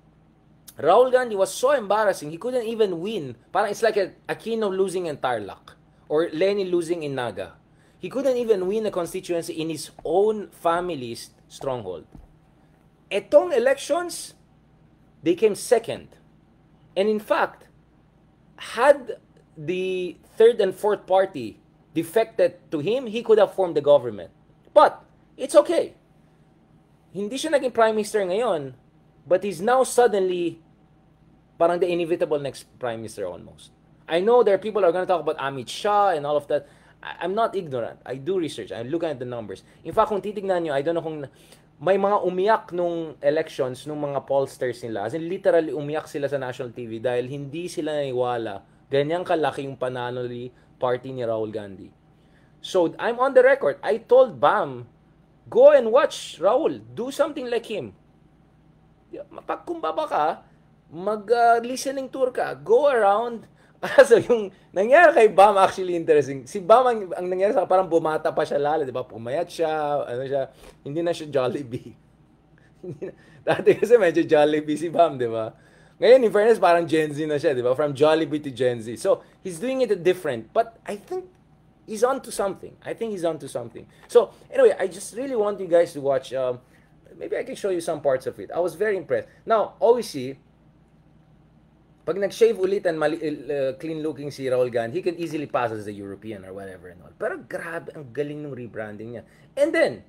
Rahul Gandhi was so embarrassing, he couldn't even win. Parang it's like Aquino losing in Tarlac or Lenny losing in Naga. He couldn't even win a constituency in his own family's stronghold. Etong elections, they came second. And in fact, had the third and fourth party defected to him, he could have formed the government. But, it's okay. Hindi siya naging prime minister ngayon, but he's now suddenly parang the inevitable next prime minister almost. I know there are people who are going to talk about Amit Shah and all of that. I'm not ignorant. I do research. I'm looking at the numbers. In fact, kung titignan nyo, I don't know kung may mga umiyak nung elections, nung mga pollsters nila. As in, literally umiyak sila sa national TV dahil hindi sila naniwala ganyang kalaki yung panalo ni party ni Rahul Gandhi. So, I'm on the record. I told Bam, go and watch Rahul. Do something like him. Pag kumbaba ka, mag-listening tour ka, go around. So, yung nangyari kay Bam actually interesting. Si Bam, ang nangyari sa parang bumata pa siya lalo, di ba? Pumayat siya, hindi na siya Jollibee. Dati kasi medyo Jollibee si Bam, di ba? Ngayon, in fairness, parang Gen Z na siya, di ba? From Jollibee to Gen Z. So, he's doing it different. But I think he's onto something. So, anyway, I just really want you guys to watch. Maybe I can show you some parts of it. I was very impressed. Now, always see, pag nag-shave ulit and clean-looking si Rahul Gandhi, he can easily pass as a European or whatever and all. Pero grabe, ang galing ng rebranding niya. And then,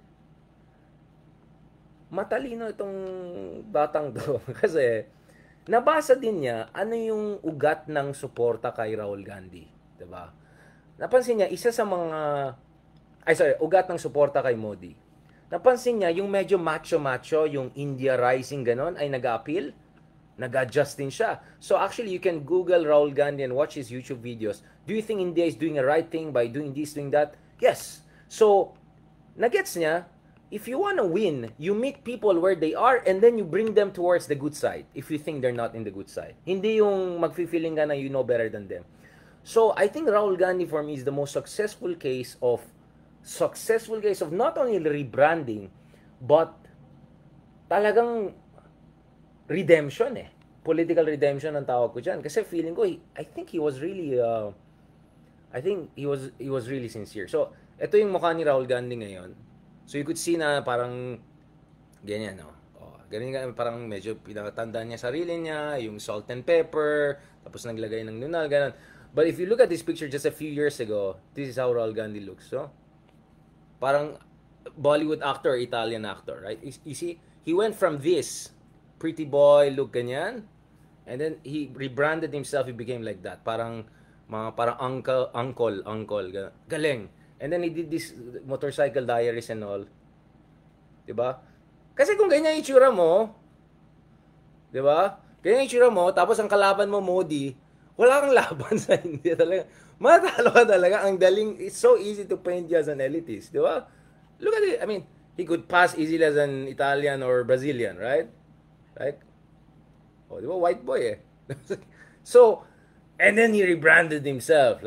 matalino itong batang to. Kasi, nabasa din niya ano yung ugat ng suporta kay Rahul Gandhi. Diba? Napansin niya, isa sa mga... ugat ng suporta kay Modi. Napansin niya, yung medyo macho-macho, yung India Rising ganon, ay nag-appeal. Nag-adjust din siya. So actually, you can Google Rahul Gandhi and watch his YouTube videos. Do you think India is doing the right thing by doing this, doing that? Yes. So, nagets niya, if you want to win, you meet people where they are and then you bring them towards the good side if you think they're not in the good side. Hindi yung magfi-feeling ka na you know better than them. So, I think Rahul Gandhi for me is the most successful case of not only rebranding, but talagang redemption political redemption ang tawag ko dyan. Kasi feeling ko, I think he was really, he was really sincere. So, ito yung mukha ni Rahul Gandhi ngayon. So, you could see na parang, ganyan, no? Ganyan, parang medyo pinakatanda niya sarili niya, yung salt and pepper, tapos naglagay ng nunal, ganun. But if you look at this picture just a few years ago, this is how Rahul Gandhi looks, so? Parang Bollywood actor, Italian actor, right? You see, he went from this pretty boy look ganyan, and then he rebranded himself, he became like that, parang uncle galing. And then he did this Motorcycle Diaries and all, diba? Kasi kung ganyan yung itsura mo, diba, ganyan yung itsura mo, tapos ang kalaban mo Modi, wala kang laban sa India talaga, matalo ka talaga. Ang daling, it's so easy to paint you as an elitist, diba? Look at it, I mean, he could pass easily as an Italian or Brazilian, right? Di ba? White boy So, and then he rebranded himself.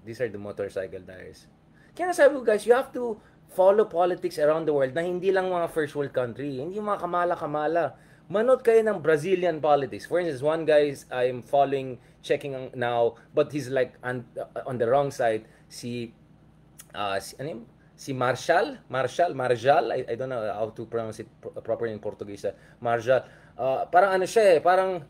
These are the Motorcycle Diaries. Kaya sabi ko guys, you have to follow politics around the world na hindi lang mga first world country. Hindi mga kamala-kamala. Manood kayo ng Brazilian politics. For instance, one guy I'm following, checking now, but he's like on the wrong side. Si Marshall, I don't know how to pronounce it properly in Portuguese. Marshall. Parang ano siya parang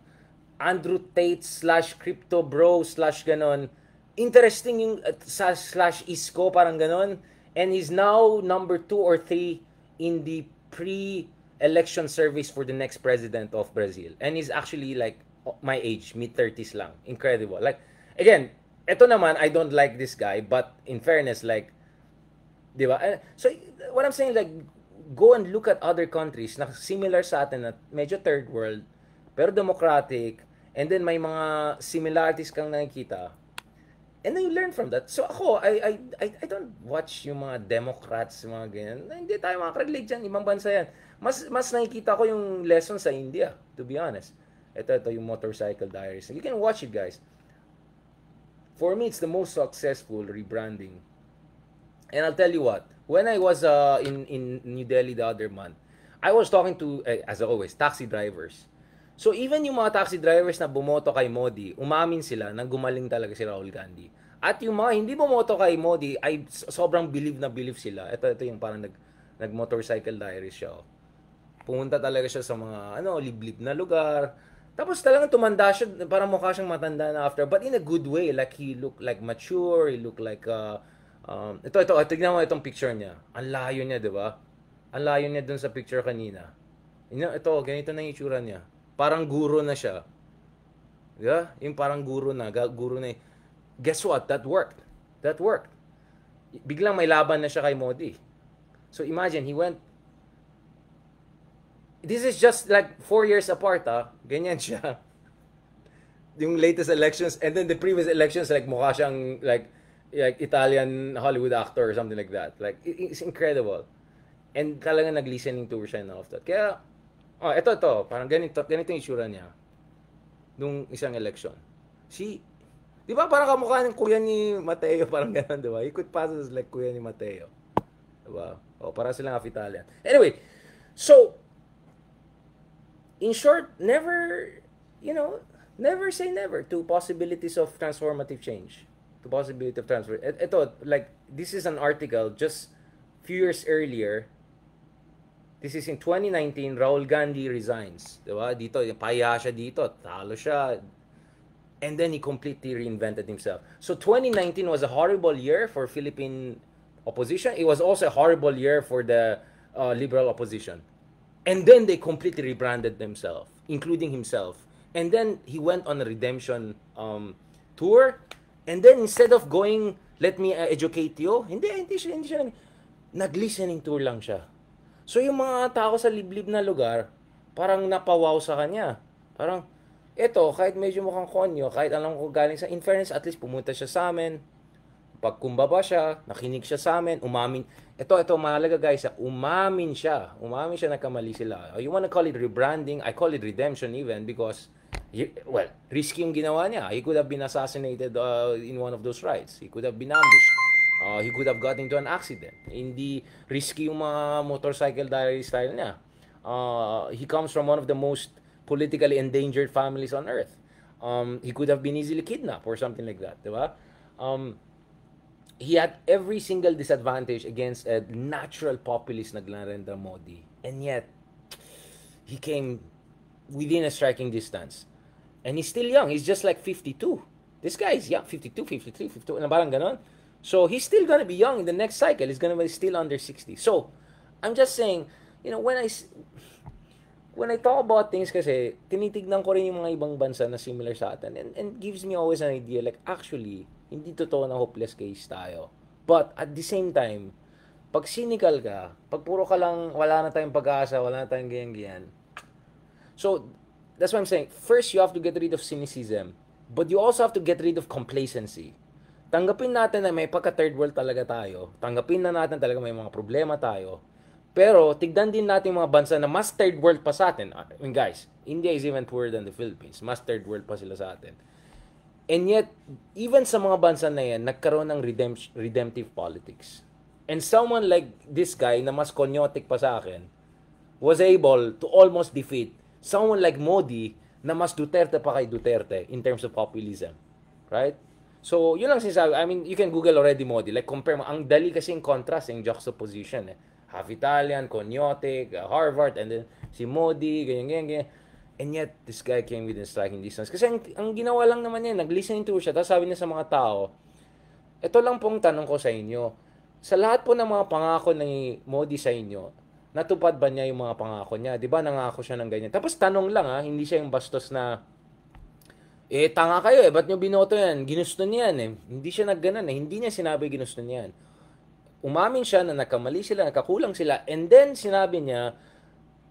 Andrew Tate / crypto bro / ganon. Interesting yung / Isko, parang ganon. And he's now number 2 or 3 in the pre-election surveys for the next president of Brazil. And he's actually like my age, mid-30s lang. Incredible. Like, again, eto naman, I don't like this guy, but in fairness, like, diba? So, what I'm saying, like, go and look at other countries na similar sa atin na medyo third world, pero democratic, And then may mga similarities kang nakikita. And then you learn from that. So ako, I don't watch yung mga Democrats, mga ganyan. Hindi tayo makakarelate dyan. Ibang bansa yan. Mas nakikita ko yung lesson sa India, to be honest. Ito yung Motorcycle Diaries. You can watch it, guys. For me, it's the most successful rebranding. And I'll tell you what, when I was in New Delhi the other month, I was talking to, as always, taxi drivers. So even yung mga taxi drivers na bumoto kay Modi, umamin sila na gumaling talaga si Rahul Gandhi. At yung mga hindi bumoto kay Modi, ay sobrang believe na believe sila. Ito yung parang nag-motorcycle diaries siya. Pumunta talaga siya sa mga liblib na lugar. Tapos talagang tumanda siya, parang mukha siyang matanda na after, but in a good way. Like he looked like mature, he looked like tignan mo itong picture niya. Ang layo niya, 'di ba? Ang layo niya dun sa picture kanina. Ito, ganito na yung itsura niya. Parang guro na siya. 'Di ba? Yung parang guro na. Guess what? That worked. That worked. Biglang may laban na siya kay Modi. So imagine, he went. This is just like 4 years apart, Ganyan siya. Yung latest elections, and then the previous elections, like mukha siyang like Italian Hollywood actor or something like that. Like, it's incredible. And talagang nag-listening tour siya and all of that. Kaya, ito. Parang ganito yung itsura niya. Nung isang election. Di ba parang kamukha ng kuya ni Mateo, parang gano'n, di ba? He could pass as like kuya ni Mateo. Di ba? Para silang half-Italian. Anyway, so, in short, never say never to possibilities of transformative change. To possibility of transfer. Ito, like, this is an article just few years earlier. This is in 2019, Rahul Gandhi resigns. Diba? Dito, pahiya siya dito, talo siya. And then he completely reinvented himself. So 2019 was a horrible year for Philippine opposition. It was also a horrible year for the liberal opposition. And then they completely rebranded themselves, including himself. And then he went on a redemption tour. And then instead of going, let me educate you, hindi siya nag-listening tour lang siya. So yung mga tao sa liblib na lugar, parang napawaw sa kanya. Parang, kahit medyo mukhang konyo, kahit alam ko galing sa, in fairness, at least pumunta siya sa amin, pagkumbaba siya, nakinig siya sa amin, umamin. Ito, mahalaga guys, umamin siya, nagkamali sila. You wanna call it rebranding, I call it redemption even, because risky yung ginawa niya. He could have been assassinated in one of those rides. He could have been ambushed. He could have got into an accident. Hindi risky yung mga motorcycle diary style niya. He comes from one of the most politically endangered families on earth. He could have been easily kidnapped or something like that, diba? He had every single disadvantage against a natural populist na Narendra Modi. And yet, he came within a striking distance. And he's still young. He's just like 52. This guy is young, 52, 53, 52, na parang ganon. So, he's still gonna be young in the next cycle. He's gonna be still under 60. So, I'm just saying, when I talk about things kasi, tinitignan ko rin yung mga ibang bansa na similar sa atin. And gives me always an idea, like, actually, hindi totoo na hopeless case tayo. But, at the same time, pag cynical ka, pag puro ka lang, wala na tayong pag-asa, wala na tayong ganyan-ganyan. So, that's what I'm saying. First, you have to get rid of cynicism. But you also have to get rid of complacency. Tanggapin natin na may pagka-third world talaga tayo. Tanggapin na natin talaga may mga problema tayo. Pero, tignan din natin mga bansa na mas third world pa sa atin. I mean, guys, India is even poorer than the Philippines. Mas third world pa sila sa atin. And yet, even sa mga bansa na yan, nagkaroon ng redemptive politics. And someone like this guy, na mas konyotic pa sa akin, was able to almost defeat someone like Modi na mas Duterte pa kay Duterte in terms of populism. Right? So, yun lang sinasabi. I mean, you can Google already Modi. Like, compare mo. Ang dali kasi yung contrast, yung juxtaposition. Half Italian, konyotic, Harvard, and then si Modi, ganyan. And yet, this guy came within striking distance. Kasi ang ginawa lang naman niya, nag-listening to siya. Tapos sabi niya sa mga tao, ito lang pong tanong ko sa inyo. Sa lahat po ng mga pangako ni Modi sa inyo, natupad ba niya yung mga pangako niya? Di ba nangako siya ng ganyan? Tapos tanong lang hindi siya yung bastos na, tanga kayo ba't nyo binoto yan? Ginusto niya yan Hindi siya nagganan Hindi niya sinabi ginusto niya yan. Umamin siya na nagkamali sila, nakakulang sila, and then sinabi niya,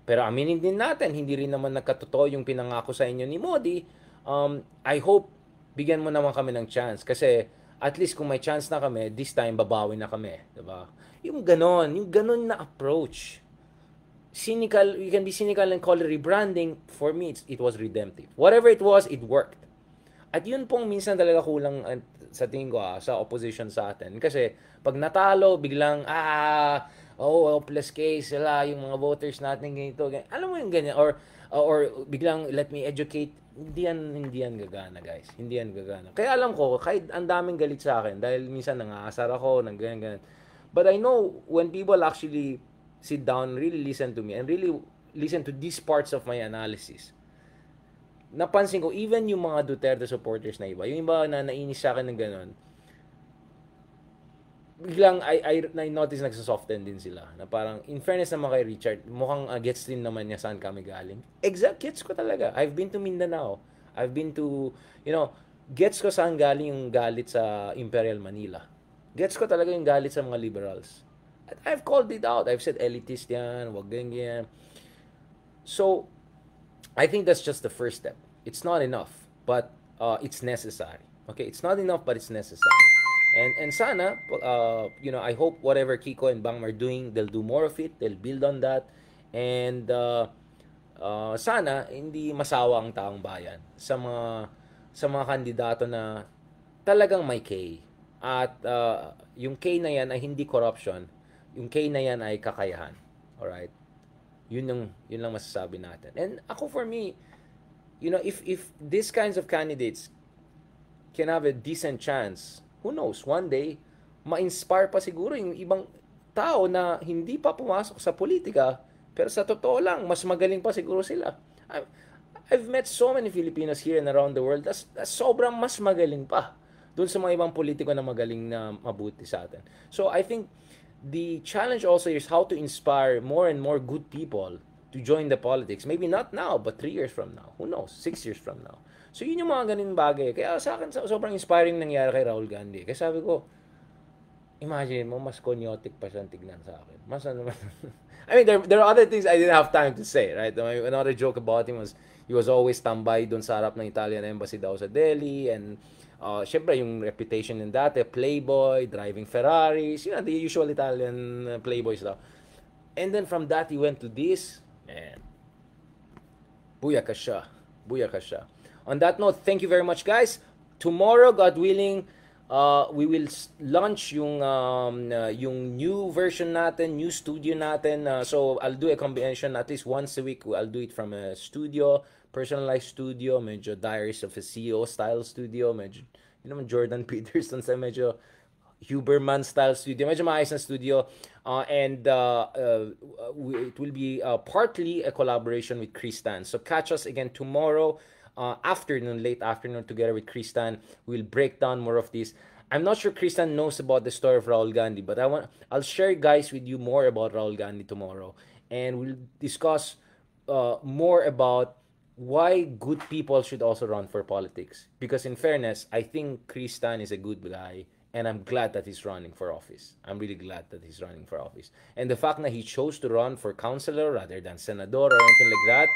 pero aminin din natin, hindi rin naman nagkatotoo yung pinangako sa inyo ni Modi. I hope bigyan mo naman kami ng chance kasi at least kung may chance na kami, this time babawi na kami, 'di ba? Yung ganon na approach. Cynical, you can be cynical and call it rebranding. For me, it was redemptive. Whatever it was, it worked. At yun pong minsan talaga kulang sa tingin ko sa opposition sa atin. Kasi pag natalo, biglang, hopeless case, sila, yung mga voters natin, ganito, ganito. Alam mo yung ganyan. Or biglang, let me educate. Hindi yan gagana, guys. Hindi yan gagana. Kaya alam ko, kahit ang daming galit sa akin, dahil minsan nangaasar ako, ng ganyan. But I know, when people actually sit down, really listen to me, and really listen to these parts of my analysis, napansin ko, even yung mga Duterte supporters na iba, yung iba na nainis sa akin ng gano'n, biglang I notice nagsasoften din sila. Na parang, in fairness naman kay Richard, mukhang gets din naman niya saan kami galing. Exact, gets ko talaga. I've been to Mindanao. I've been to, gets ko saan galing yung galit sa Imperial Manila. Gets ko talaga yung galit sa mga liberals. At I've called it out. I've said elitist yan, wag ganyan. So, I think that's just the first step. It's not enough, but it's necessary. Okay, it's not enough, but it's necessary. And sana, I hope whatever Kiko and Bang are doing, they'll do more of it. They'll build on that, and sana hindi masawa ang taong bayan sa mga kandidato na talagang may K. At yung K na yan ay hindi corruption. Yung K na yan ay kakayahan. Alright? Yun lang masasabi natin. And ako, for me, if these kinds of candidates can have a decent chance, who knows, one day, ma-inspire pa siguro yung ibang tao na hindi pa pumasok sa politika, pero sa totoo lang, mas magaling pa siguro sila. I've met so many Filipinos here and around the world na sobrang mas magaling pa doon sa mga ibang politiko na magaling na mabuti sa atin. So I think the challenge also is how to inspire more and more good people to join the politics. Maybe not now, but 3 years from now. Who knows? 6 years from now. So yun yung mga ganun bagay. Kaya sa akin, sobrang inspiring nangyari kay Rahul Gandhi. Kaya sabi ko, imagine mo, mas konyotic pa siyang tignan sa akin. Mas ano man. I mean, there are other things I didn't have time to say, right? Another joke about him was, he was always tambay doon sa harap ng Italian embassy daw sa Delhi, and syempre yung reputation ng dati, playboy, driving Ferraris, the usual Italian playboys daw. And then from that, he went to this, and buyaka siya. Buyaka siya. On that note, thank you very much, guys. Tomorrow, God willing, we will launch yung new version natin, new studio natin. So I'll do a combination at least once a week. I'll do it from a studio, personalized studio, medyo Diaries of a CEO style studio, medyo Jordan Peterson sa medyo Huberman style studio, medyo maayos na studio. And it will be partly a collaboration with Chris Tan. So catch us again tomorrow. Late afternoon, together with Kristan, we'll break down more of this. I'm not sure Kristan knows about the story of Rahul Gandhi, but I'll share, guys, with you more about Rahul Gandhi tomorrow, and we'll discuss more about why good people should also run for politics. Because in fairness, I think Kristan is a good guy, and I'm glad that he's running for office. I'm really glad that he's running for office, and the fact that he chose to run for councilor rather than senador or anything like that.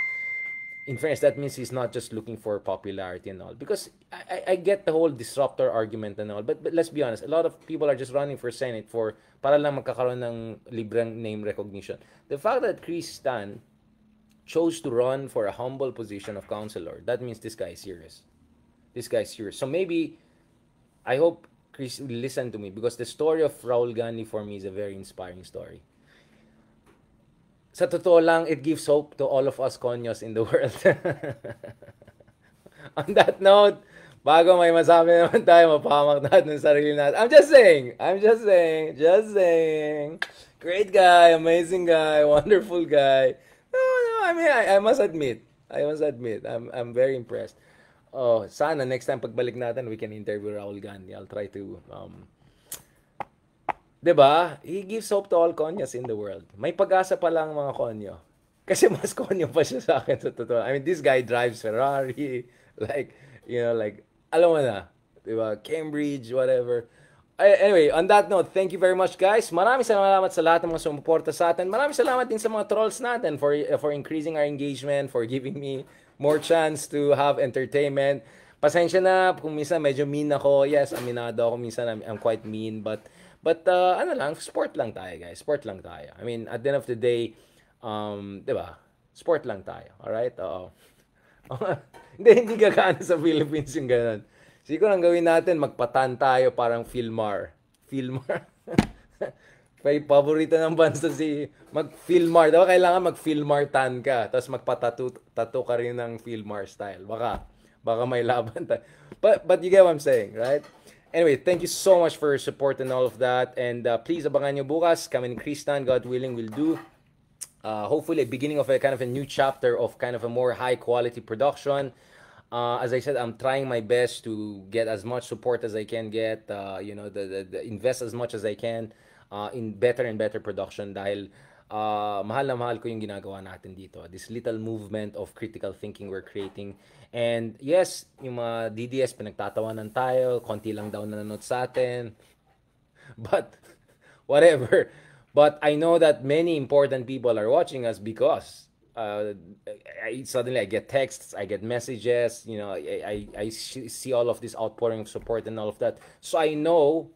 In fairness, that means he's not just looking for popularity and all. Because I get the whole disruptor argument and all. But let's be honest, a lot of people are just running for Senate para lang magkakaroon ng libreng name recognition. The fact that Chris Tan chose to run for a humble position of councilor, that means this guy is serious. This guy is serious. So maybe, I hope Chris will listen to me, because the story of Rahul Gandhi for me is a very inspiring story. Sa totoo lang, it gives hope to all of us Konyos in the world. On that note, bago may masabi naman tayo, mapahamak natin ng sarili natin. I'm just saying. Great guy, amazing guy, wonderful guy. No, I mean, I must admit, I'm very impressed. Oh, sana next time pagbalik natin, we can interview Rahul Gandhi. I'll try to, diba? He gives hope to all Konyas in the world. May pag-asa pa lang mga Konyo. Kasi mas Konyo pa siya sa akin sa totoo. I mean, this guy drives Ferrari. Like, alam mo na. Diba? Cambridge, whatever. Anyway, on that note, thank you very much, guys. Maraming salamat sa lahat ng mga sumuporta sa atin. Maraming salamat din sa mga trolls natin for increasing our engagement, for giving me more chance to have entertainment. Pasensya na kung minsan medyo mean ako. Yes, aminado ako minsan I'm quite mean, but ano lang, sport lang tayo, guys. Sport lang tayo. I mean, at the end of the day, 'di ba? Sport lang tayo. All right? Oo. Hindi gagana sa Philippines yung ganun. Siguro ang gawin natin, magpatan tayo parang Filmar. Filmar. May paborito ng bansa si mag-Filmar. Diba kailangan mag-Filmar tan ka. Tapos magpatato ka rin ng Filmar style. Baka may laban tayo. But you get what I'm saying, right? Anyway, thank you so much for your support and all of that. And please abangan nyo bukas. Kami ni Kristan, God willing, will do hopefully a beginning of a kind of a new chapter of kind of a more high quality production. As I said, I'm trying my best to get as much support as I can get, the invest as much as I can in better and better production dahil mahal na mahal ko yung ginagawa natin dito. This little movement of critical thinking we're creating. And yes, yung mga DDS pinagtatawanan tayo, konti lang daw nanonood sa atin. But whatever. But I know that many important people are watching us because suddenly I get texts, I get messages, I see all of this outpouring of support and all of that. So I know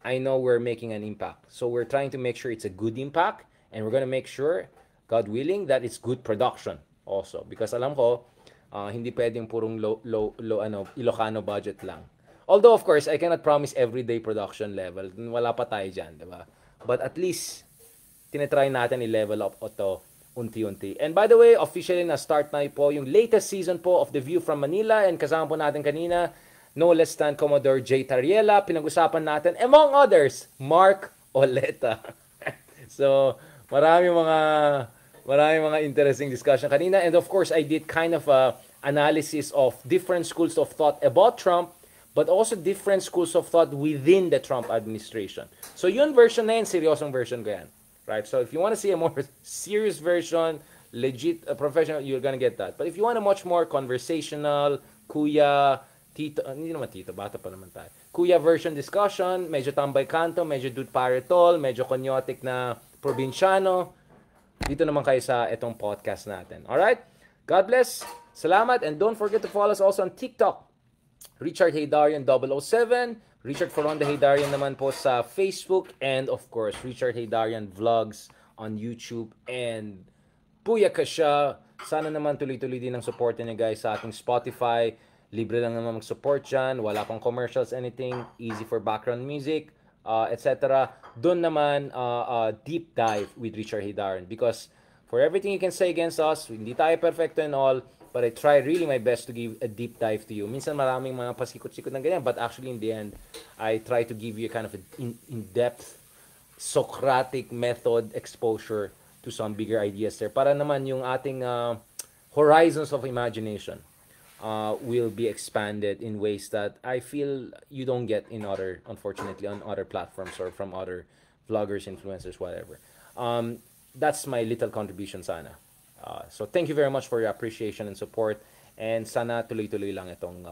we're making an impact. So we're trying to make sure it's a good impact, and we're going to make sure, God willing, that it's good production also. Because alam ko, hindi pwedeng purong Ilocano budget lang. Although, of course, I cannot promise everyday production level. Wala pa tayo dyan, diba? But at least, tinetry natin i-level up ito unti-unti. And by the way, officially na-start na po yung latest season po of The View from Manila. And kasama po natin kanina, no less than Commodore J. Tariela. Pinag-usapan natin, among others, Mark Oleta. So, marami mga interesting discussion kanina. And of course, I did kind of a analysis of different schools of thought about Trump, but also different schools of thought within the Trump administration. So yun version na yun, seryosong version ko yan. Right? So if you want to see a more serious version, legit, professional, you're gonna get that. But if you want a much more conversational, kuya, tito, hindi naman tito, bata pa naman tayo. Kuya version discussion, medyo tambay kanto, medyo dude paretol, medyo konyotic na probinsyano, dito naman kayo sa itong podcast natin. Alright? God bless. Salamat. And don't forget to follow us also on TikTok. Richard Haydarian 007, Richard Foronda Haydarian naman po sa Facebook, and of course, Richard Haydarian Vlogs on YouTube, and Booyaka siya. Sana naman tuloy-tuloy din ang support niyo guys sa ating Spotify. Libre lang naman mag-support dyan. Wala pang commercials, anything. Easy for background music, etc. Doon naman, deep dive with Richard Haydarian. Because for everything you can say against us, hindi tayo perfecto and all, but I try really my best to give a deep dive to you. Minsan maraming mga pasikot-sikot na ganyan, but actually in the end, I try to give you a kind of in-depth, Socratic method exposure to some bigger ideas there. Para naman yung ating horizons of imagination will be expanded in ways that I feel you don't get unfortunately, on other platforms or from other vloggers, influencers, whatever. That's my little contribution sana. So thank you very much for your appreciation and support, and sana tuloy-tuloy lang itong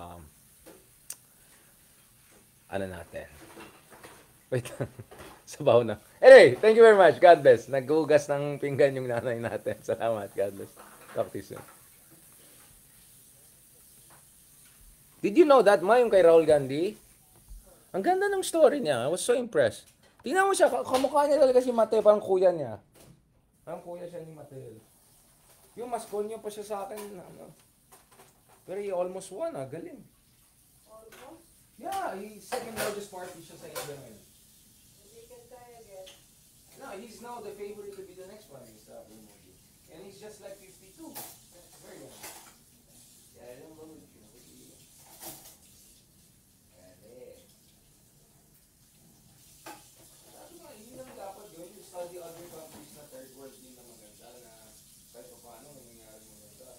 ano natin. Wait. Sabaw na. Anyway, thank you very much. God bless. Naghugas ng pinggan yung nanay natin. Salamat. God bless. Talk to you soon. Did you know that, Ma, yung kay Raul Gandhi? Ang ganda ng story niya. I was so impressed. Tingnan mo siya. Kamukha niya talaga si Mateo. Parang kuya niya. Parang kuya siya ni Mateo. Yung mas konyo pa siya sa akin. Pero he almost won. Galing. Almost? Yeah, he's second largest party siya sa India ngayon. He can die again. No, he's now the favorite to be the next prime minister of Modi. And he's just like 52. That's very young. Yeah, I don't know with you. Sabi nga, hindi naman dapat gawin. You study other countries na third world din na maganda na kahit pa paano may nangyari maganda.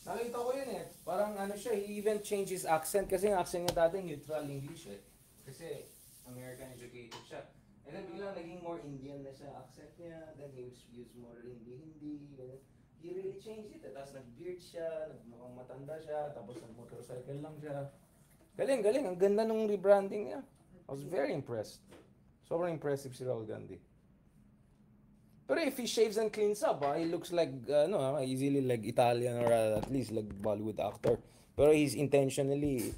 Nakita ko yun eh. Parang ano siya, he even changed his accent kasi yung accent niya dati neutral English eh. Kasi American educated siya. And then biglang naging more Indian na siya, accent niya. Then he was use more Hindi. Ganun. He really changed it. Tapos nag-beard siya, mukhang matanda siya, tapos nag-motorcycle lang siya. Galing, galing. Ang ganda nung rebranding niya. I was very impressed. Sobrang impressive si Rahul Gandhi. Pero if he shaves and cleans up, he looks like, easily like Italian or at least like Bollywood actor. Pero he's intentionally,